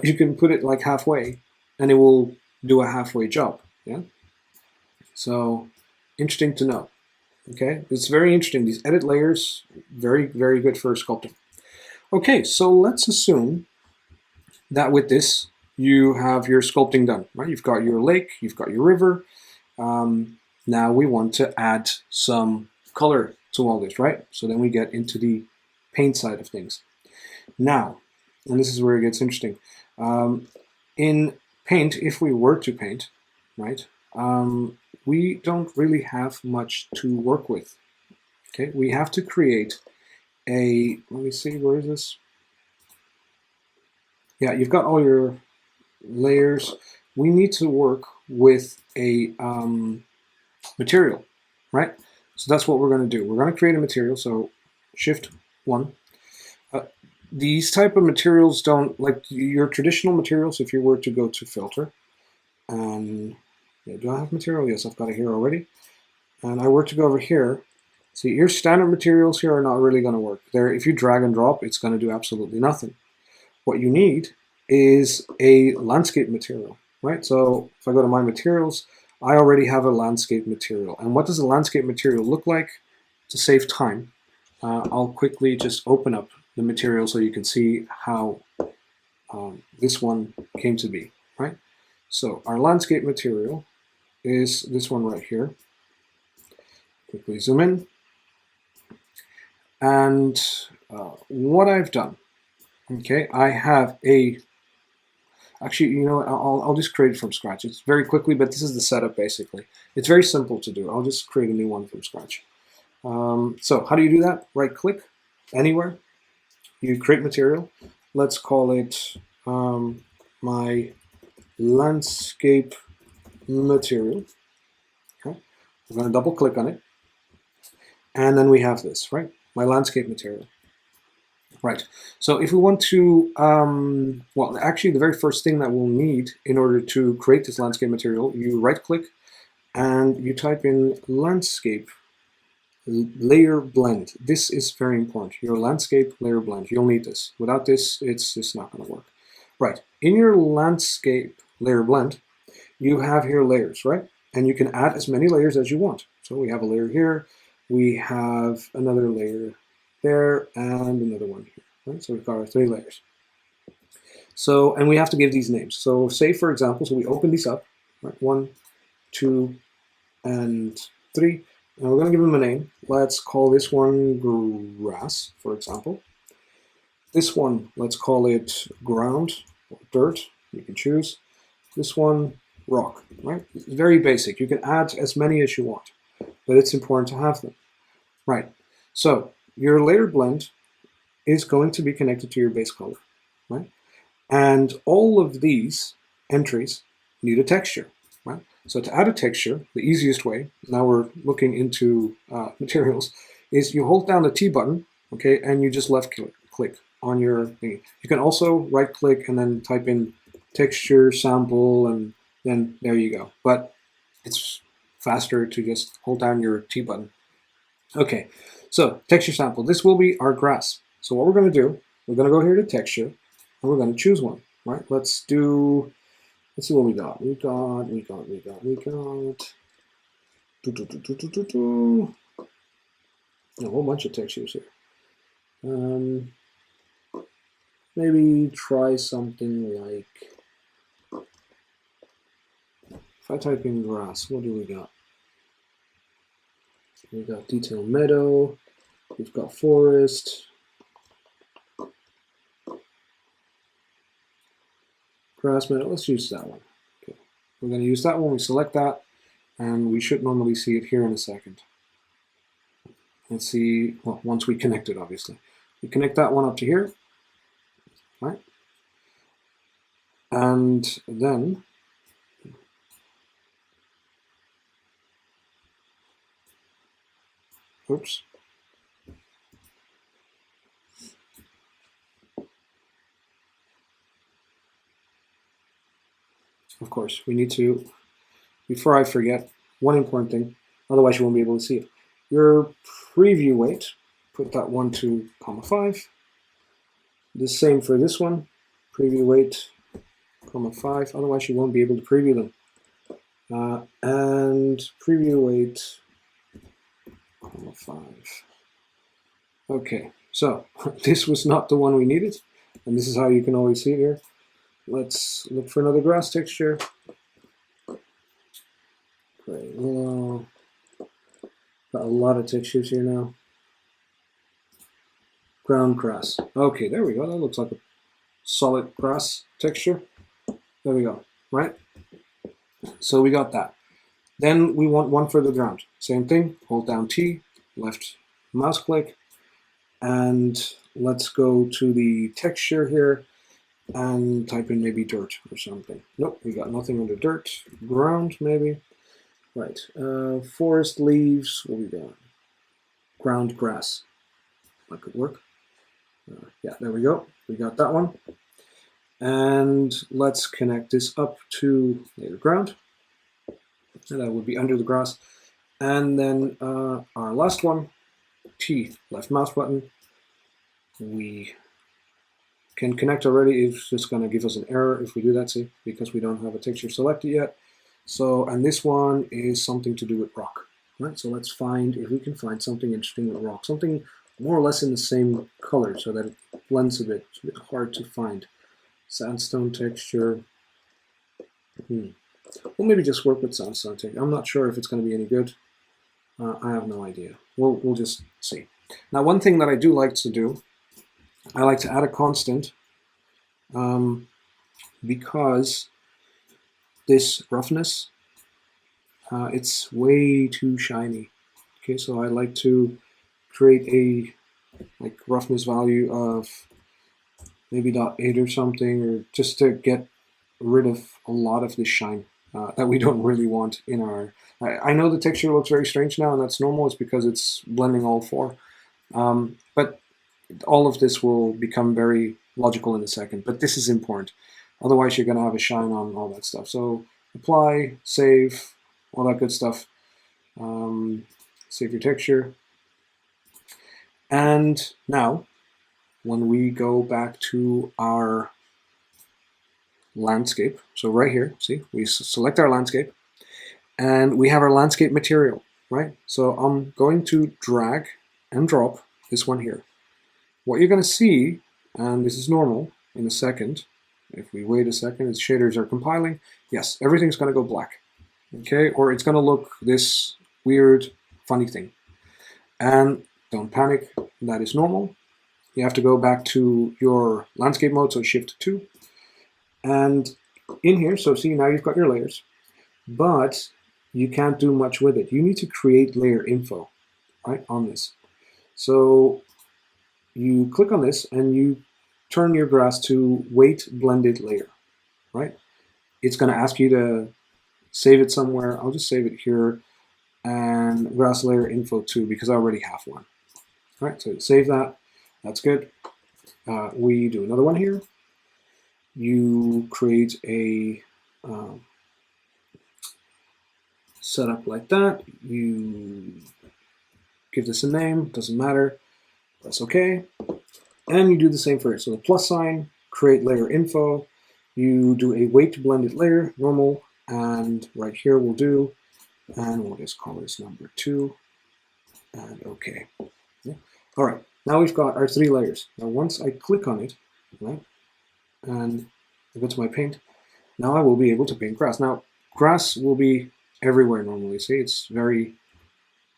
You can put it like halfway, and it will do a halfway job, yeah? So, interesting to know. Okay, it's very interesting. These edit layers, very, very good for sculpting. Okay, so let's assume that with this, you have your sculpting done, right? You've got your lake, you've got your river. Now we want to add some color to all this, right? So then we get into the paint side of things. Now, and this is where it gets interesting. In paint, if we were to paint, right, we don't really have much to work with. Okay, we have to create a, let me see, where is this? Yeah, you've got all your layers. We need to work with a material, right? So that's what we're going to do. We're going to create a material, so Shift 1. These type of materials don't, like your traditional materials, if you were to go to filter, and yeah, do I have material? Yes, I've got it here already. And I were to go over here, see, your standard materials here are not really going to work. There, if you drag and drop, it's going to do absolutely nothing. What you need is a landscape material, right? So if I go to my materials, I already have a landscape material. And what does a landscape material look like? To save time, I'll quickly just open up the material so you can see how this one came to be, right? So our landscape material is this one right here. Quickly zoom in. And what I've done, okay, I have a, actually, you know what, I'll just create it from scratch. It's very quickly, but this is the setup basically. It's very simple to do. I'll just create a new one from scratch. So how do you do that? Right click, anywhere. You create material. Let's call it my landscape material. Okay, I'm going to double click on it. And then we have this, right? My landscape material. Right, so if we want to, well, actually the very first thing that we'll need in order to create this landscape material, you right click and you type in landscape layer blend. This is very important, your landscape layer blend. You'll need this. Without this, it's just not going to work. Right, in your landscape layer blend, you have here layers, right? And you can add as many layers as you want. So we have a layer here, we have another layer there, and another one here, right? So we've got our 3 layers. So, and we have to give these names. So say, for example, so we open these up, right? 1, 2, and 3. And we're going to give them a name. Let's call this one grass, for example. This one, let's call it ground or dirt. You can choose. This one, rock, right? It's very basic. You can add as many as you want, but it's important to have them. Right, so your layer blend is going to be connected to your base color, right? And all of these entries need a texture, right? So to add a texture, the easiest way, now we're looking into materials, is you hold down the T button, okay, and you just left click on your thing. You can also right click and then type in texture sample, and then there you go. But it's faster to just hold down your T button. Okay, so texture sample. This will be our grass. So what we're going to do, we're going to go here to texture, and we're going to choose one, right? Let's see what we got. We got a whole bunch of textures here. Maybe try something like if I type in grass, what do we got? We've got detail meadow, we've got forest, grass meadow. Let's use that one. Okay. We're going to use that one. We select that, and we should normally see it here in a second. Let's see, well, once we connect it, obviously. We connect that one up to here, right? And then oops. Of course, we need to, before I forget, one important thing, otherwise you won't be able to see it. Your preview weight, put that 1 to 5. The same for this one, preview weight, 5, otherwise you won't be able to preview them. And preview weight, 5. Okay, so this was not the one we needed, and this is how you can always see it here. Let's look for another grass texture. Great. Well, got a lot of textures here now. Ground grass. Okay, there we go. That looks like a solid grass texture. There we go, right? So we got that. Then we want one for the ground. Same thing, hold down T, left mouse click, and let's go to the texture here and type in maybe dirt or something. Nope, we got nothing under dirt. Ground, maybe. Right, forest leaves, what we got? Ground grass. That could work. Yeah, there we go. We got that one. And let's connect this up to the ground. And that would be under the grass. And then our last one, T, left mouse button. We can connect already. It's just going to give us an error if we do that, see, because we don't have a texture selected yet. So, and this one is something to do with rock, right? So let's find, if we can find something interesting with rock, something more or less in the same color so that it blends a bit. It's a bit hard to find. Sandstone texture. We'll maybe just work with sandstone texture. I'm not sure if it's going to be any good. I have no idea. We'll just see. Now, one thing that I do like to do, I like to add a constant because this roughness, it's way too shiny. Okay, so I like to create a roughness value of maybe 0.8 or something, or just to get rid of a lot of this shine that we don't really want in our. I know the texture looks very strange now, and that's normal. It's because it's blending all four. But all of this will become very logical in a second. But this is important. Otherwise, you're going to have a shine on all that stuff. So apply, save, all that good stuff. Save your texture. And now, when we go back to our landscape, so right here, see, we select our landscape, and we have our landscape material, right? So I'm going to drag and drop this one here. What you're going to see, and this is normal in a second, if we wait a second, its shaders are compiling, yes, everything's going to go black, okay? Or it's going to look this weird, funny thing. And don't panic, that is normal. You have to go back to your landscape mode, so Shift 2. And in here, so see, now you've got your layers, but you can't do much with it. You need to create layer info, right, on this. So you click on this and you turn your grass to weight blended layer, right? It's going to ask you to save it somewhere. I'll just save it here, and grass layer info 2 because I already have one. All right, so save that. That's good. We do another one here. You create a setup like that. You give this a name, doesn't matter. Press OK. And you do the same for it. So the plus sign, create layer info. You do a weight blended layer, normal, and right here we'll do, and we'll just call this number 2, and OK. Yeah. All right, now we've got our 3 layers. Now once I click on it, right, and I go to my paint, now I will be able to paint grass. Now, grass will be everywhere normally. See, it's very,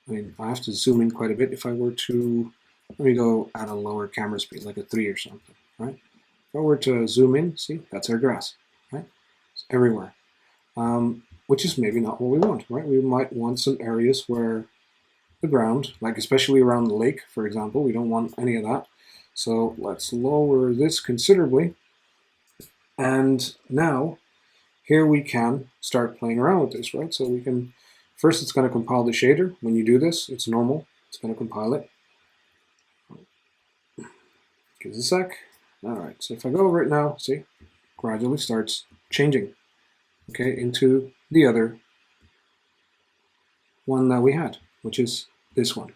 I mean, I have to zoom in quite a bit if I were to, let me go at a lower camera speed, like a 3 or something, right? If I were to zoom in, see, that's our grass, right? It's everywhere, which is maybe not what we want, right? We might want some areas where the ground, like especially around the lake, for example, we don't want any of that. So let's lower this considerably. And now here we can start playing around with this, right? So we can, first it's going to compile the shader. When you do this, it's normal. It's going to compile it. Give us a sec. All right, so if I go over it now, see, gradually starts changing, okay, into the other one that we had, which is this one,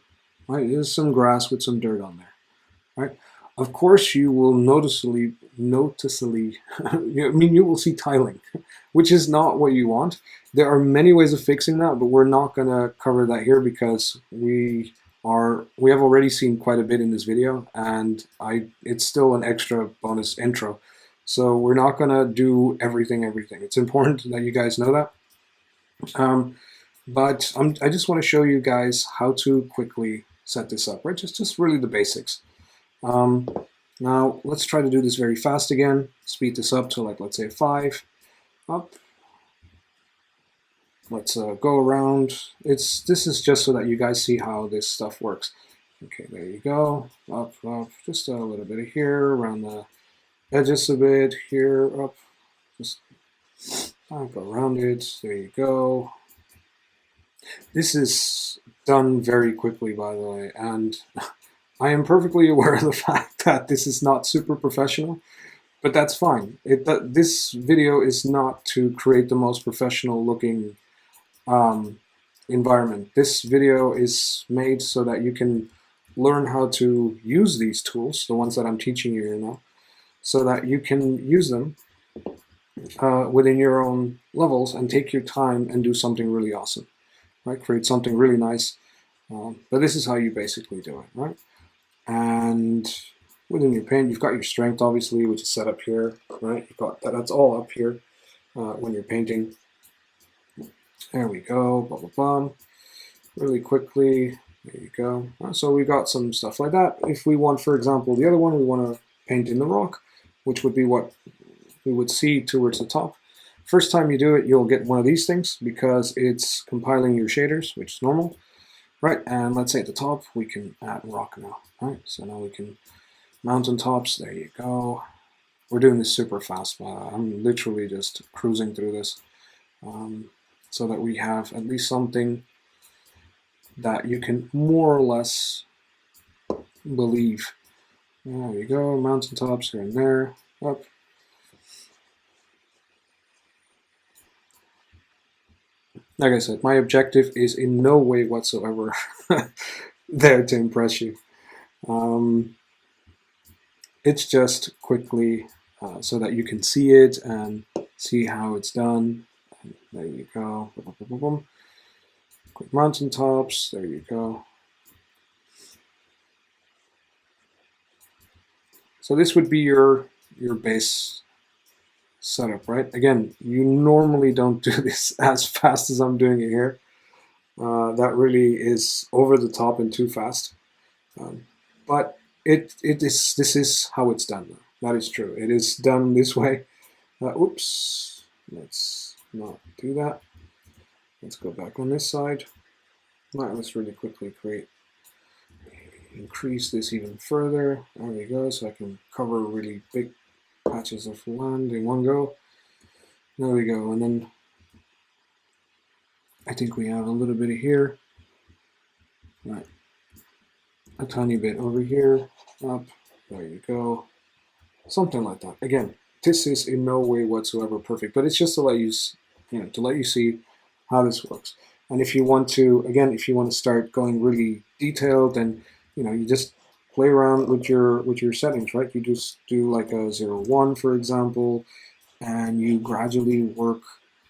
right? There's some grass with some dirt on there, right? Of course, you will noticeably, I mean, you will see tiling, which is not what you want. There are many ways of fixing that, but we're not going to cover that here because we have already seen quite a bit in this video, and it's still an extra bonus intro. So we're not going to do everything. It's important that you guys know that. But I just want to show you guys how to quickly set this up, right? Just really the basics. Now let's try to do this very fast again. Speed this up to, like, let's say 5. Up. Let's go around. This is just so that you guys see how this stuff works. Okay, there you go. Up, just a little bit of here, around the edges a bit, here, up. Just go around it. There you go. This is done very quickly, by the way, and I am perfectly aware of the fact that this is not super professional, but that's fine. This video is not to create the most professional looking environment. This video is made so that you can learn how to use these tools, the ones that I'm teaching you here now, so that you can use them within your own levels and take your time and do something really awesome, right? Create something really nice. But this is how you basically do it, right? And within your paint, you've got your strength, obviously, which is set up here, right? You've got that's all up here when you're painting. There we go, blah, blah, blah. Really quickly, there you go. So we got some stuff like that. If we want, for example, the other one, we want to paint in the rock, which would be what we would see towards the top. First time you do it, you'll get one of these things because it's compiling your shaders, which is normal, right? And let's say at the top, we can add rock now, right? So now we can mountain tops, there you go. We're doing this super fast. I'm literally just cruising through this. So that we have at least something that you can more or less believe. There you go, mountaintops here and there, up. Like I said, my objective is in no way whatsoever there to impress you. It's just quickly so that you can see it and see how it's done. There you go. Quick mountaintops. There you go. So this would be your base setup, right? Again, you normally don't do this as fast as I'm doing it here. That really is over the top and too fast. But this is how it's done. That is true. It is done this way. Oops. Let's not do that. Let's go back on this side. Right, let's really quickly increase this even further. There we go, so I can cover really big patches of land in one go. There we go, and then I think we have a little bit of here. Right, a tiny bit over here, up. There you go, something like that. Again, this is in no way whatsoever perfect, but it's just to let you, to let you see how this works. And if you want to, again, if you want to start going really detailed, then you just play around with your settings, right? You just do like a 0-1, for example, and you gradually work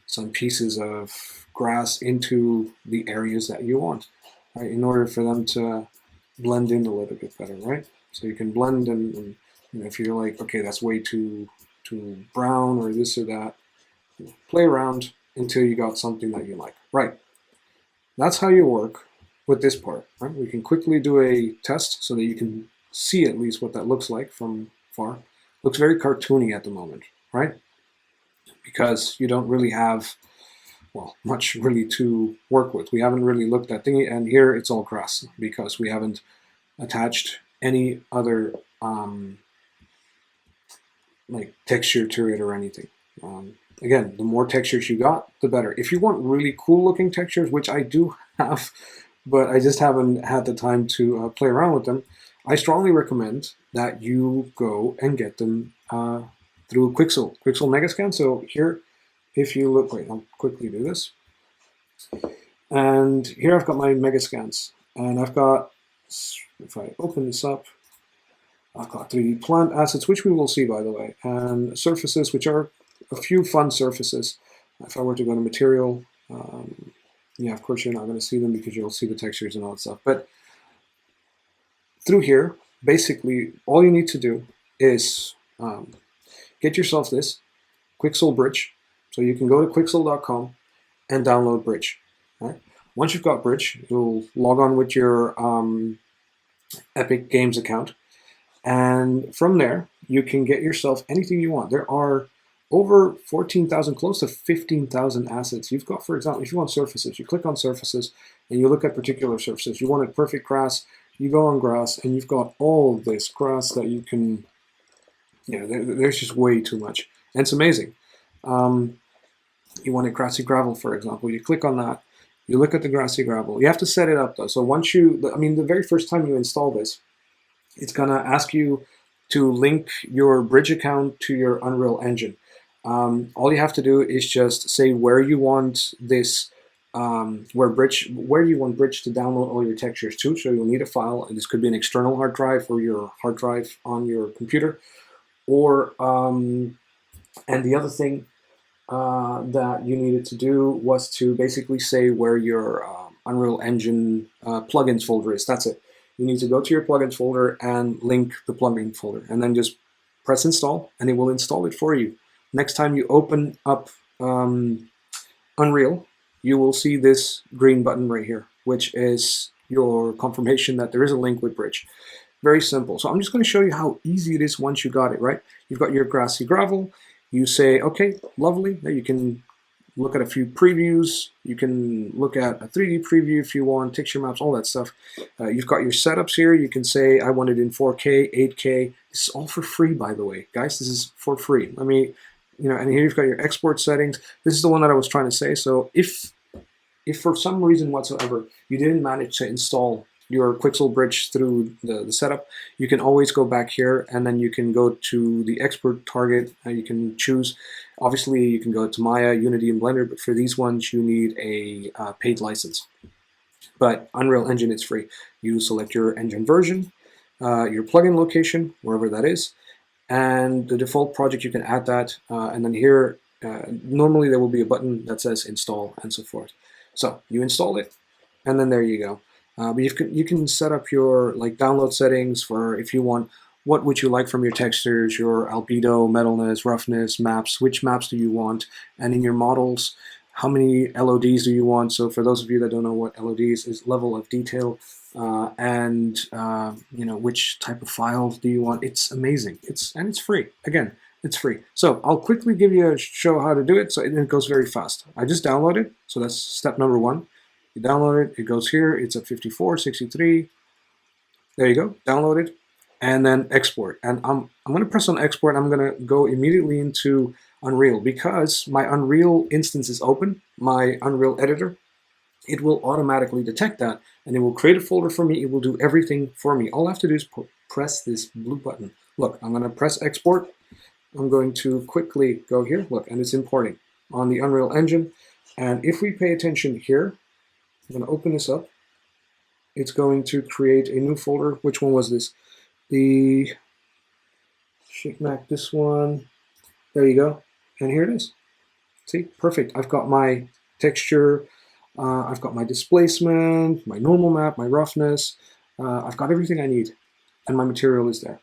some pieces of grass into the areas that you want, right? In order for them to blend in a little bit better, right? So you can blend and if you're like, okay, that's way too brown or this or that, play around until you got something that you like. Right. That's how you work with this part. Right? We can quickly do a test so that you can see at least what that looks like from far. Looks very cartoony at the moment, right? Because you don't really have, well, much really to work with. We haven't really looked at thingy, and here it's all grass because we haven't attached any other like texture to it or anything. Again, the more textures you got, the better. If you want really cool looking textures, which I do have, but I just haven't had the time to play around with them, I strongly recommend that you go and get them through Quixel Megascan. So here, if you look, wait, I'll quickly do this. And here I've got my Megascans, and I've got, if I open this up, I've got 3D plant assets, which we will see, by the way, and surfaces, which are a few fun surfaces. If I were to go to material, yeah, of course you're not going to see them because you'll see the textures and all that stuff. But through here, basically, all you need to do is get yourself this Quixel Bridge. So you can go to quixel.com and download Bridge. Right? Once you've got Bridge, you'll log on with your Epic Games account. And from there, you can get yourself anything you want. There are over 14,000, close to 15,000 assets. You've got, for example, if you want surfaces, you click on surfaces and you look at particular surfaces. You want a perfect grass, you go on grass, and you've got all of this grass that you can, there's just way too much. And it's amazing. You want a grassy gravel, for example. You click on that, you look at the grassy gravel. You have to set it up though. So once the very first time you install this, it's gonna ask you to link your Bridge account to your Unreal Engine. All you have to do is just say where you want this, where you want Bridge to download all your textures to. So you'll need a file, and this could be an external hard drive or your hard drive on your computer. Or and the other thing that you needed to do was to basically say where your Unreal Engine plugins folder is. That's it. You need to go to your plugins folder and link the plugin folder, and then just press install, and it will install it for you. Next time you open up Unreal, you will see this green button right here, which is your confirmation that there is a link with Bridge. Very simple. So I'm just going to show you how easy it is once you got it, right? You've got your grassy gravel. You say, okay, lovely. Now you can look at a few previews. You can look at a 3D preview if you want, texture maps, all that stuff. You've got your setups here. You can say, I want it in 4K, 8K. This is all for free, by the way. Guys, this is for free. Let me, and here you've got your export settings. This is the one that I was trying to say. So if for some reason whatsoever you didn't manage to install your Quixel Bridge through the setup, you can always go back here, and then you can go to the export target. You can choose, obviously you can go to Maya, Unity, and Blender, but for these ones you need a paid license. But Unreal Engine is free. You select your engine version, your plugin location, wherever that is, and the default project, you can add that, and then here normally there will be a button that says install and so forth. So you install it, and then there you go. But you can set up your download settings for if you want, what would you like from your textures, your albedo, metalness, roughness, maps, which maps do you want, and in your models, how many LODs do you want? So for those of you that don't know what LODs is, level of detail, and which type of files do you want. It's amazing. It's free. Again, it's free. So I'll quickly give you a show how to do it. So it goes very fast. I just downloaded. So that's step number one. You download it, it goes here, it's at 54, 63. There you go, download it, and then export. And I'm gonna press on export. I'm gonna go immediately into Unreal because my Unreal instance is open, my Unreal editor. It will automatically detect that, and it will create a folder for me. It will do everything for me. All I have to do is press this blue button. Look, I'm gonna press export. I'm going to quickly go here, look, and it's importing on the Unreal Engine. And if we pay attention here, I'm going to open this up. It's going to create a new folder. Which one was this? The Shikmak, this one. There you go. And here it is. See, perfect. I've got my texture. I've got my displacement, my normal map, my roughness. I've got everything I need. And my material is there.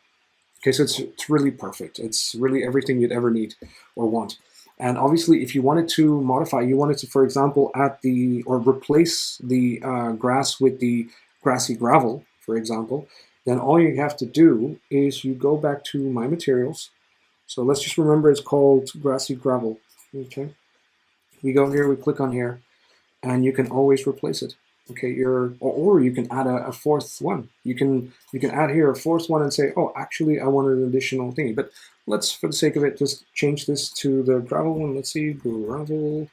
Okay, so it's really perfect. It's really everything you'd ever need or want. And obviously, if you wanted to modify, you wanted to, for example, add or replace the grass with the grassy gravel, for example, then all you have to do is you go back to My Materials. So let's just remember it's called grassy gravel. Okay, we go here, we click on here, and you can always replace it. Okay, or you can add a fourth one. You can add here a fourth one and say, oh, actually, I wanted an additional thingy. But let's, for the sake of it, just change this to the gravel one. Let's see, gravel,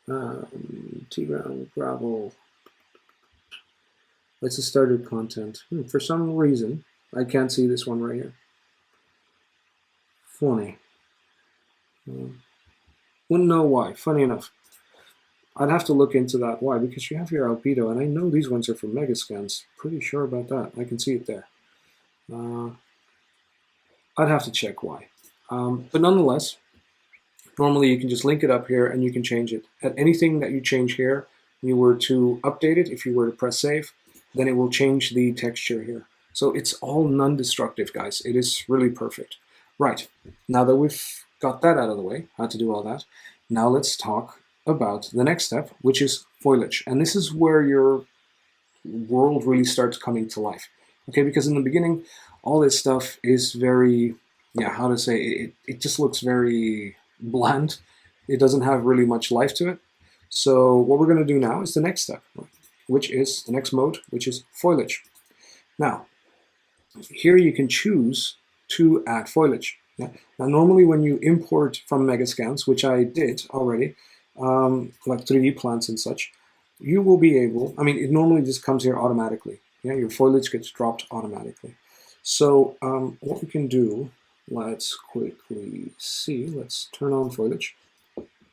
gravel. Let's just started content. For some reason, I can't see this one right here. Funny. Wouldn't know why. Funny enough. I'd have to look into that. Why? Because you have your albedo, and I know these ones are from Megascans. Pretty sure about that. I can see it there. I'd have to check why. But nonetheless, normally you can just link it up here and you can change it. At anything that you change here, you were to update it, if you were to press save, then it will change the texture here. So it's all non-destructive, guys. It is really perfect. Right, now that we've got that out of the way, how to do all that, now let's talk about the next step, which is foliage. And this is where your world really starts coming to life. Okay, because in the beginning, all this stuff is very, how to say, it just looks very bland. It doesn't have really much life to it. So what we're going to do now is the next step, which is the next mode, which is foliage. Now, here you can choose to add foliage. Now, normally when you import from Megascans, which I did already, like 3D plants and such, you will be able, it normally just comes here automatically. Your foliage gets dropped automatically. So what we can do, let's quickly see, let's turn on foliage.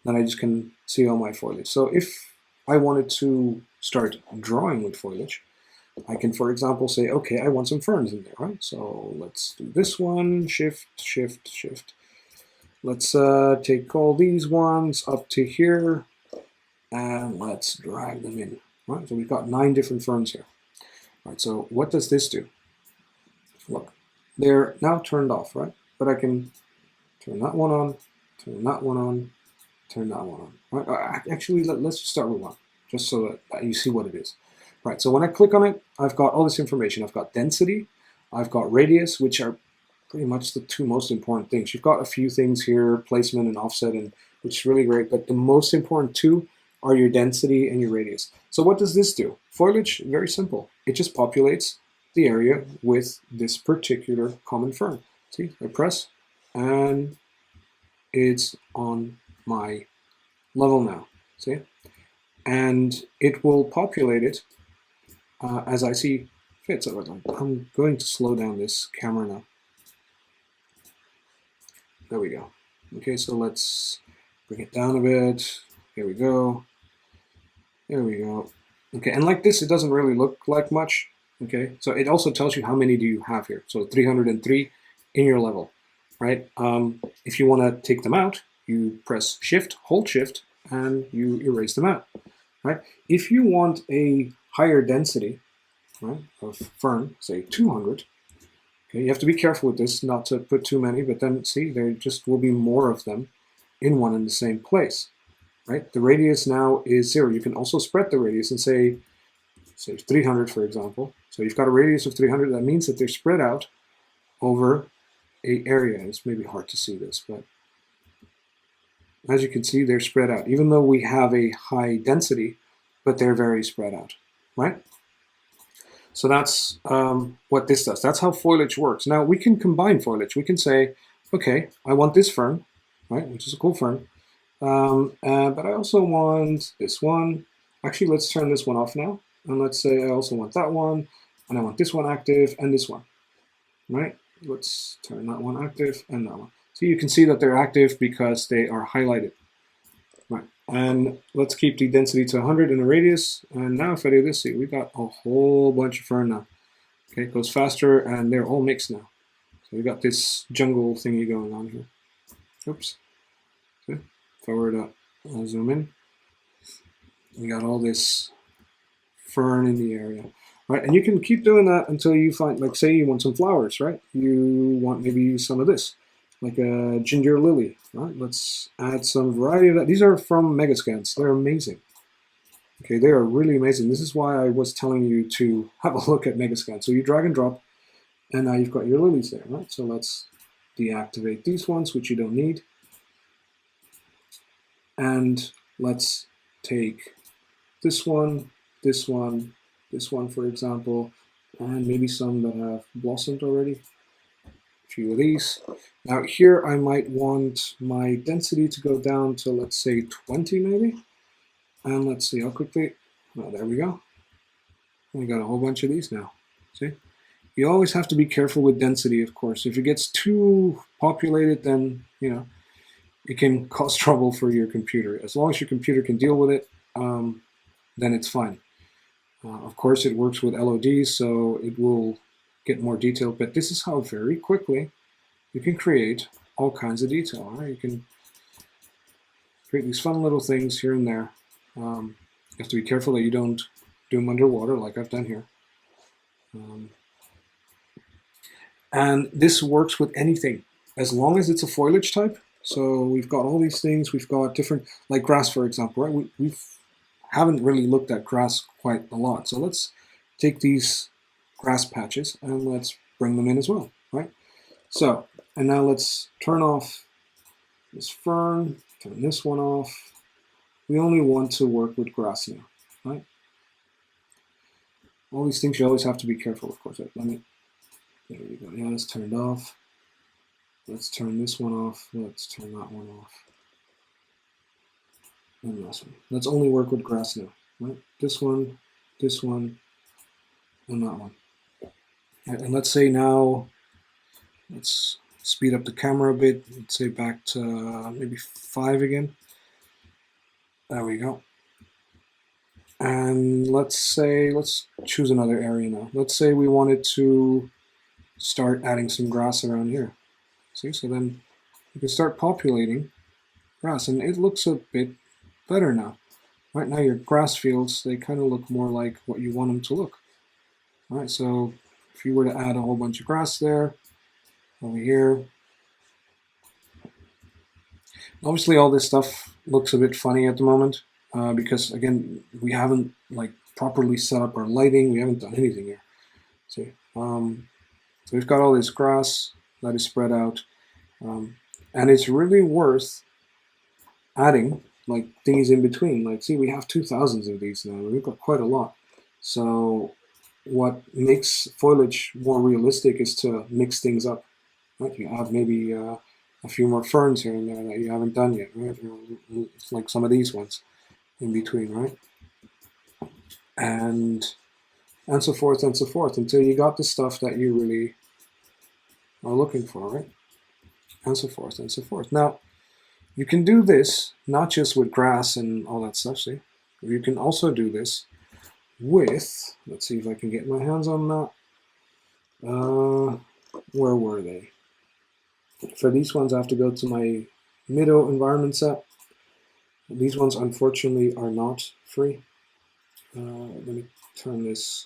Then I just can see all my foliage. So if I wanted to start drawing with foliage, I can, for example, say, okay, I want some ferns in there, right? So let's do this one, shift, shift, shift. Let's take all these ones up to here, and let's drag them in. Right, so we've got 9 different ferns here. All right, so what does this do? Look, they're now turned off, right? But I can turn that one on, turn that one on, turn that one on. Right? Actually, let's just start with one, just so that you see what it is. Right, so when I click on it, I've got all this information. I've got density, I've got radius, which are pretty much the 2 most important things. You've got a few things here, placement and offset, which is really great, but the most important 2 are your density and your radius. So what does this do? Foliage, very simple. It just populates the area with this particular common fern. See, I press, and it's on my level now, see? And it will populate it as I see fit. So I'm going to slow down this camera now. There we go. Okay, so let's bring it down a bit. Here we go. There we go. Okay, and like this, it doesn't really look like much. Okay, so it also tells you how many do you have here. So 303 in your level, right? If you want to take them out, you press Shift, hold Shift, and you erase them out, right? If you want a higher density, right, of fern, say 200, okay, you have to be careful with this, not to put too many, but then see, there just will be more of them in one and the same place, right? The radius now is 0. You can also spread the radius and say 300, for example. So you've got a radius of 300. That means that they're spread out over a area. It's maybe hard to see this, but as you can see, they're spread out, even though we have a high density, but they're very spread out, right? So that's what this does. That's how foliage works. Now we can combine foliage. We can say, okay, I want this fern, right, which is a cool fern, but I also want this one. Actually, let's turn this one off now. And let's say I also want that one, and I want this one active, and this one, right? Let's turn that one active, and that one. So you can see that they're active because they are highlighted, right? And let's keep the density to 100 in the radius. And now if I do this, see, we've got a whole bunch of fern now. Okay, it goes faster, and they're all mixed now. So we got this jungle thingy going on here. Oops. Okay. If I were to zoom in, we got all this fern in the area, right? And you can keep doing that until you find, like, say you want some flowers, right? You want maybe some of this. like a ginger lily. Right? Let's add some variety of that. These are from Megascans. They're amazing. Okay, they are really amazing. This is why I was telling you to have a look at Megascans. So you drag and drop, and now you've got your lilies there, right? So let's deactivate these ones, which you don't need. And let's take this one, this one, this one, for example, and maybe some that have blossomed already. A few of these. Now here I might want my density to go down to, let's say, 20 maybe. And let's see how quickly. Oh, there we go. We got a whole bunch of these now. See? You always have to be careful with density, of course. If it gets too populated, then, you know, it can cause trouble for your computer. As long as your computer can deal with it, then it's fine. Of course, it works with LODs, so it will get more detailed. But this is how very quickly you can create all kinds of detail. Right? You can create these fun little things here and there. You have to be careful that you don't do them underwater like I've done here. And this works with anything, as long as it's a foliage type. So we've got all these things. We've got different, like grass, for example, right? We haven't really looked at grass quite a lot. So let's take these grass patches and let's bring them in as well, right? So, and now let's turn off this fern, turn this one off. We only want to work with grass now, right? All these things you always have to be careful, of course. Let me, there we go. Yeah, it's turned off. Let's turn this one off. Let's turn that one off. And this one. Let's only work with grass now, right? This one, and that one. And let's say now, let's speed up the camera a bit. Let's say back to maybe 5 again. There we go. And let's choose another area now. Let's say we wanted to start adding some grass around here. See, so then you can start populating grass, and it looks a bit better now. Right now your grass fields, they kind of look more like what you want them to look. All right, so if you were to add a whole bunch of grass there, over here, obviously all this stuff looks a bit funny at the moment because again, we haven't like properly set up our lighting. We haven't done anything here. See, so we've got all this grass that is spread out, and it's really worth adding like things in between. Like, see, we have 2,000 of these now. We've got quite a lot. So what makes foliage more realistic is to mix things up. Right? You have maybe a few more ferns here and there that you haven't done yet. Right? It's like some of these ones in between, right? And so forth until you got the stuff that you really are looking for, right? And so forth and so forth. Now, you can do this not just with grass and all that stuff, see? You can also do this with, let's see if I can get my hands on that. Where were they? For these ones, I have to go to my Mido environment set. These ones, unfortunately, are not free. Let me turn this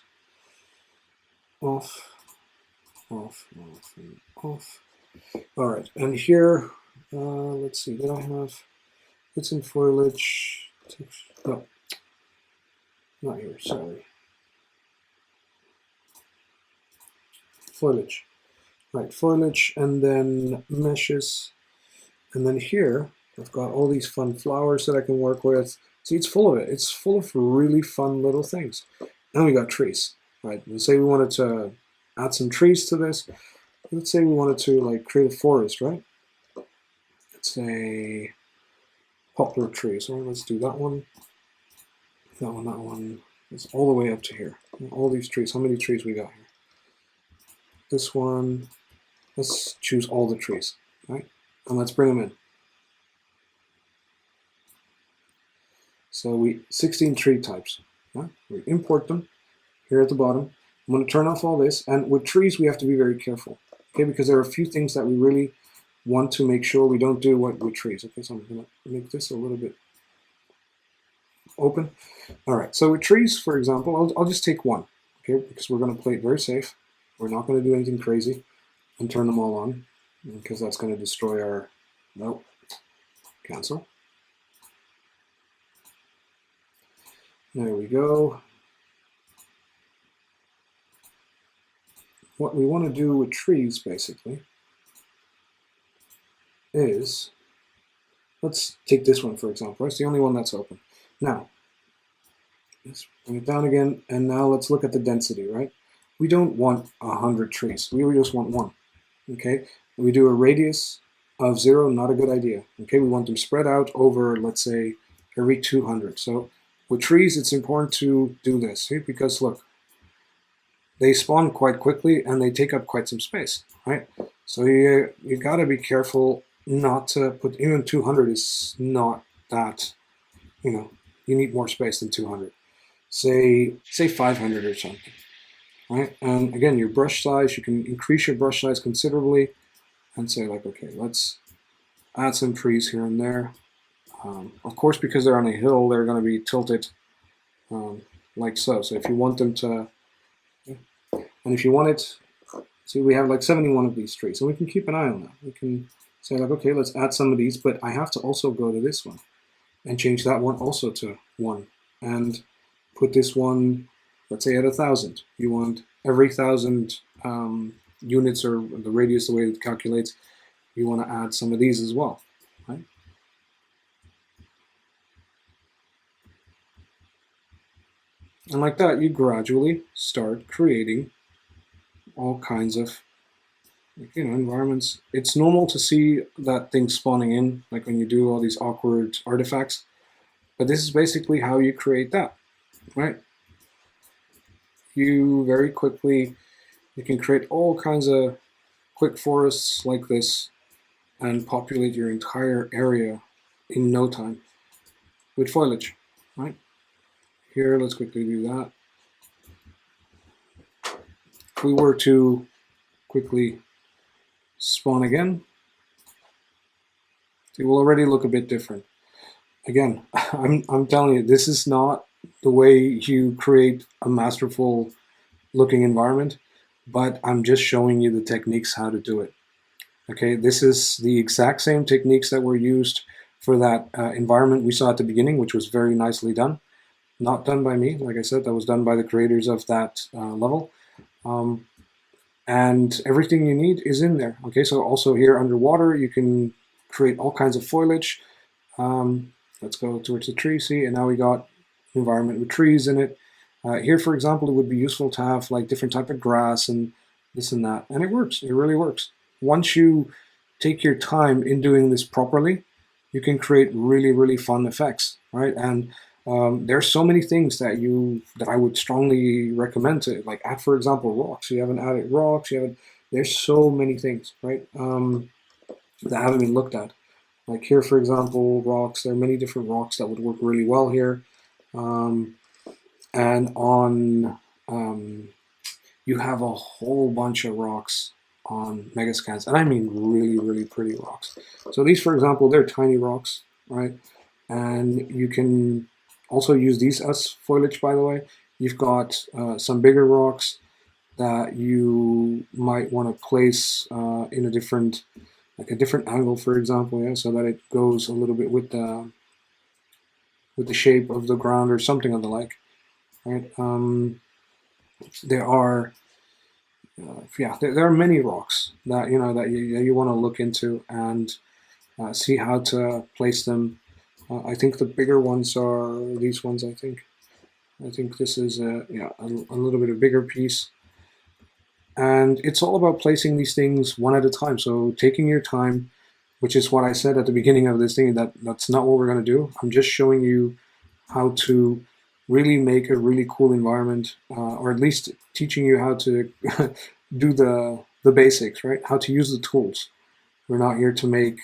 off, off, off, and off. All right, and here, let's see, did I have, it's in foliage, no, not here, sorry. Foliage, right, foliage, and then meshes, and then here, I've got all these fun flowers that I can work with. See, it's full of it. It's full of really fun little things. And we got trees, right? Let's say we wanted to add some trees to this. Let's say we wanted to like create a forest, right? Let's say poplar trees. All right, let's do that one. That one, that one. It's all the way up to here. All these trees. How many trees we got here? This one. Let's choose all the trees, right? And let's bring them in. So 16 tree types. Yeah? We import them here at the bottom. I'm going to turn off all this. And with trees, we have to be very careful, okay? Because there are a few things that we really want to make sure we don't do with trees. Okay, so I'm going to make this a little bit open. All right, so with trees, for example, I'll just take one, okay? Because we're going to play it very safe. We're not going to do anything crazy and turn them all on. because that's going to destroy our, nope, cancel. There we go. What we want to do with trees, basically, is, let's take this one, for example. It's the only one that's open. Now, let's bring it down again, and now let's look at the density, right? We don't want 100 trees. We just want one, okay? We do a radius of 0, not a good idea, okay? We want them spread out over, let's say, every 200. So with trees, it's important to do this, see? Because look, they spawn quite quickly and they take up quite some space, right? So you've got to be careful not to put, even 200 is not that, you need more space than 200. Say 500 or something, right? And again, your brush size, you can increase your brush size considerably and say like, okay, let's add some trees here and there. Of course, because they're on a hill, they're going to be tilted like so. So if you want them to, and if you want it, see, we have like 71 of these trees, so we can keep an eye on that. We can say like, okay, let's add some of these, but I have to also go to this one and change that one also to 1 and put this one, let's say, at 1,000. You want every 1,000 units, or the radius, the way it calculates, you want to add some of these as well, right? And like that, you gradually start creating all kinds of environments. It's normal to see that things spawning in, like when you do all these awkward artifacts, but this is basically how you create that, right? You very quickly, you can create all kinds of quick forests like this and populate your entire area in no time with foliage, right? Here, let's quickly do that. If we were to quickly spawn again, it will already look a bit different. Again, I'm telling you, this is not the way you create a masterful looking environment, but I'm just showing you the techniques how to do it. Okay, this is the exact same techniques that were used for that environment we saw at the beginning, which was very nicely done. Not done by me, like I said, that was done by the creators of that level. And everything you need is in there. Okay, so also here underwater, you can create all kinds of foliage. Let's go towards the tree, see, and now we got environment with trees in it. Here, for example, it would be useful to have like different type of grass and this and that, and it works, it really works. Once you take your time in doing this properly, you can create really, really fun effects, right? And there's so many things that I would strongly recommend to, like, add, for example, rocks. You haven't added rocks, there's so many things, right, that haven't been looked at. Like here, for example, rocks, there are many different rocks that would work really well here. And on, you have a whole bunch of rocks on Megascans, and I mean really, really pretty rocks. So these, for example, they're tiny rocks, right? And you can also use these as foliage, by the way. You've got some bigger rocks that you might want to place in a different angle, for example, yeah, so that it goes a little bit with the shape of the ground or something of the like, right? There are there are many rocks that you want to look into and see how to place them. I think the bigger ones are these ones. I think this is a little bit of bigger piece. And it's all about placing these things one at a time. So taking your time, which is what I said at the beginning of this thing, that's not what we're going to do. I'm just showing you how to really make a really cool environment, or at least teaching you how to do the basics, right? How to use the tools. We're not here to make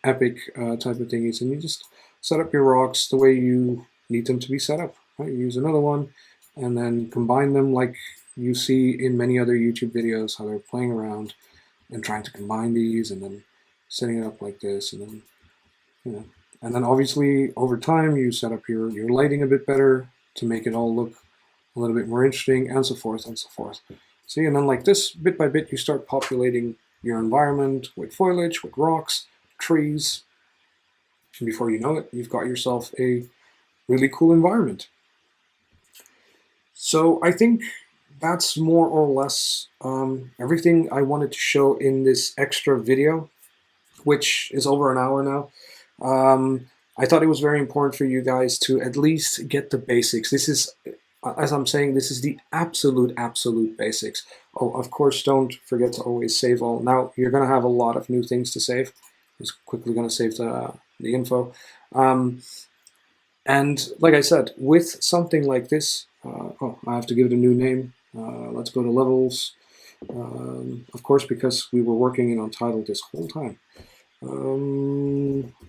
epic type of thingies. And you just set up your rocks the way you need them to be set up, right? You use another one and then combine them like you see in many other YouTube videos, how they're playing around and trying to combine these and then setting it up like this, and then and then obviously over time you set up your lighting a bit better to make it all look a little bit more interesting, and so forth and so forth. See, and then like this, bit by bit, you start populating your environment with foliage, with rocks, trees, and before you know it, you've got yourself a really cool environment. So I think that's more or less everything I wanted to show in this extra video, which is over an hour now. I thought it was very important for you guys to at least get the basics. This is, as I'm saying, this is the absolute basics. Oh, of course, don't forget to always save all. Now, you're going to have a lot of new things to save. I'm just quickly going to save the info. And like I said, with something like this, oh, I have to give it a new name. Let's go to levels. Of course, because we were working in Untitled this whole time.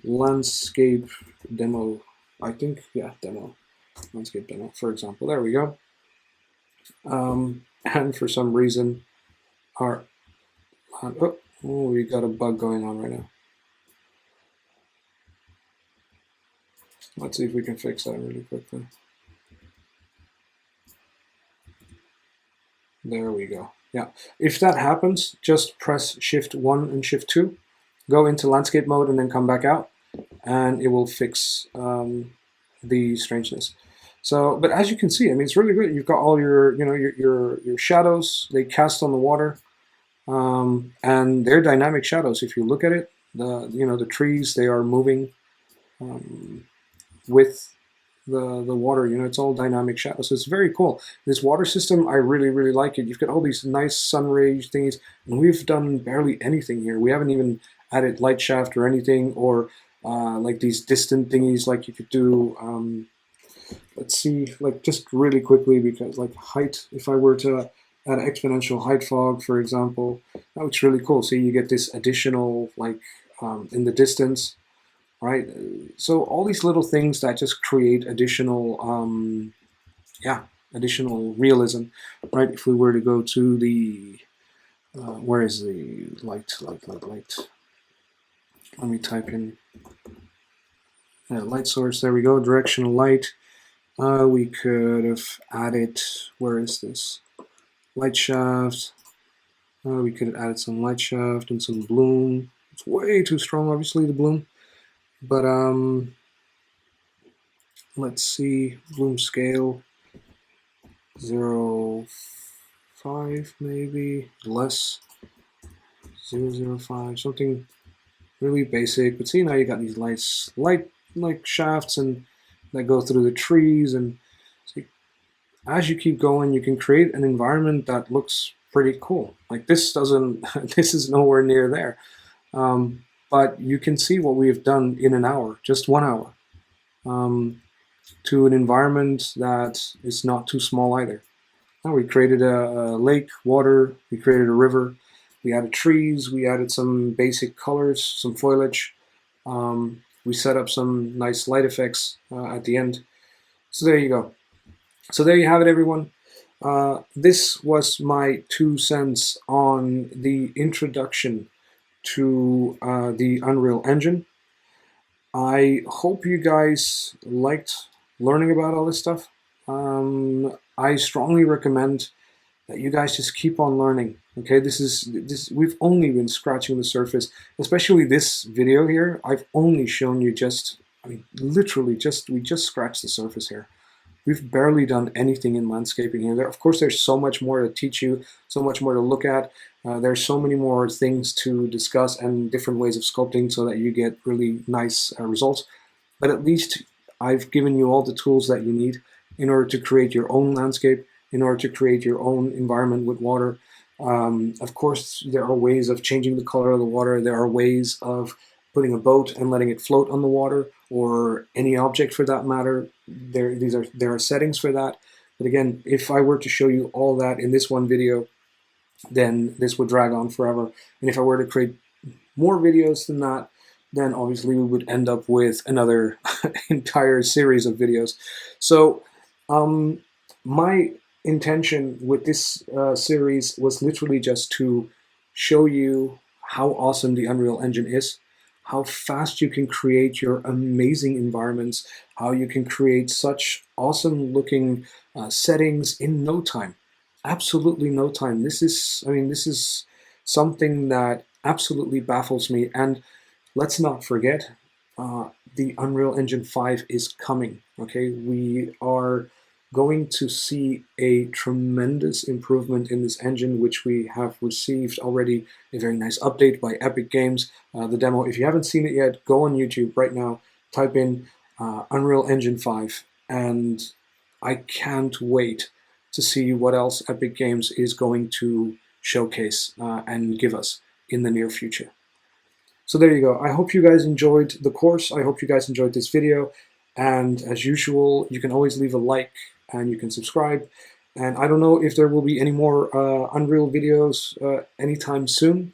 Landscape demo, I think, yeah, demo. Landscape demo, for example. There we go. And for some reason, our we got a bug going on right now. Let's see if we can fix that really quickly. There we go. Yeah, if that happens, just press Shift 1 and Shift 2, go into landscape mode, and then come back out, and it will fix the strangeness. So, but as you can see, I mean, it's really good. You've got all your, you know, your shadows. They cast on the water, and they're dynamic shadows. If you look at it, the trees, they are moving with the water. You know, it's all dynamic shadows. So it's very cool. This water system, I really like it. You've got all these nice sun rays thingies, and we've done barely anything here. We haven't even added light shaft or anything, or like these distant thingies like you could do. Let's see, like just really quickly, because like height, if I were to add exponential height fog, for example, that looks really cool. See, you get this additional, like in the distance, right? So all these little things that just create additional, additional realism, right? If we were to go to the, where is the light? Let me type in light source. There we go, directional light. We could have added, where is this? Light shaft. We could have added some light shaft and some bloom. It's way too strong, obviously, the bloom. But let's see, bloom scale 0.5 maybe, less 0.05, something really basic. But see, now you got these light like shafts and that go through the trees, and see, as you keep going, you can create an environment that looks pretty cool. Like this doesn't, this is nowhere near there. But you can see what we have done in an hour, just 1 hour, to an environment that is not too small either. Now we created a lake, water, we created a river, we added trees, we added some basic colors, some foliage. We set up some nice light effects at the end. So there you go. So there you have it, everyone. This was my 2 cents on the introduction to the Unreal Engine. I hope you guys liked learning about all this stuff. I strongly recommend that you guys just keep on learning. Okay, we've only been scratching the surface, especially this video here. I've only shown you literally we just scratched the surface here. We've barely done anything in landscaping here. Of course, there's so much more to teach you, so much more to look at. There's so many more things to discuss and different ways of sculpting so that you get really nice results. But at least I've given you all the tools that you need in order to create your own landscape, in order to create your own environment with water. Of course, there are ways of changing the color of the water. There are ways of putting a boat and letting it float on the water, or any object for that matter. There are settings for that. But again, if I were to show you all that in this one video, then this would drag on forever. And if I were to create more videos than that, then obviously we would end up with another entire series of videos. So my intention with this series was literally just to show you how awesome the Unreal Engine is, how fast you can create your amazing environments, how you can create such awesome looking settings in no time. Absolutely no time. This is something that absolutely baffles me. And let's not forget, the Unreal Engine 5 is coming. Okay, we are going to see a tremendous improvement in this engine, which we have received already a very nice update by Epic Games. The demo, if you haven't seen it yet, go on YouTube right now, type in Unreal Engine 5, and I can't wait to see what else Epic Games is going to showcase and give us in the near future. So there you go. I hope you guys enjoyed the course. I hope you guys enjoyed this video. And as usual, you can always leave a like and you can subscribe. And I don't know if there will be any more Unreal videos anytime soon.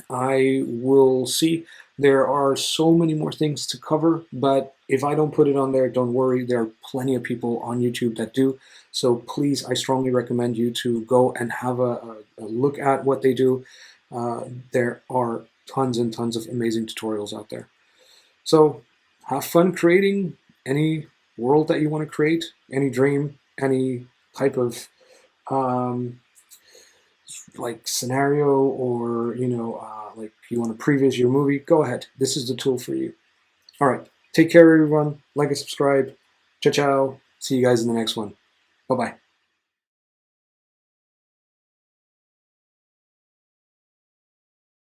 I will see. There are so many more things to cover, but if I don't put it on there, don't worry. There are plenty of people on YouTube that do. So please, I strongly recommend you to go and have a look at what they do. There are tons and tons of amazing tutorials out there. So have fun creating any world that you want to create, any dream, any type of like scenario, or like you want to preview your movie. Go ahead. This is the tool for you. All right. Take care, everyone. Like and subscribe. Ciao, ciao. See you guys in the next one. Bye-bye.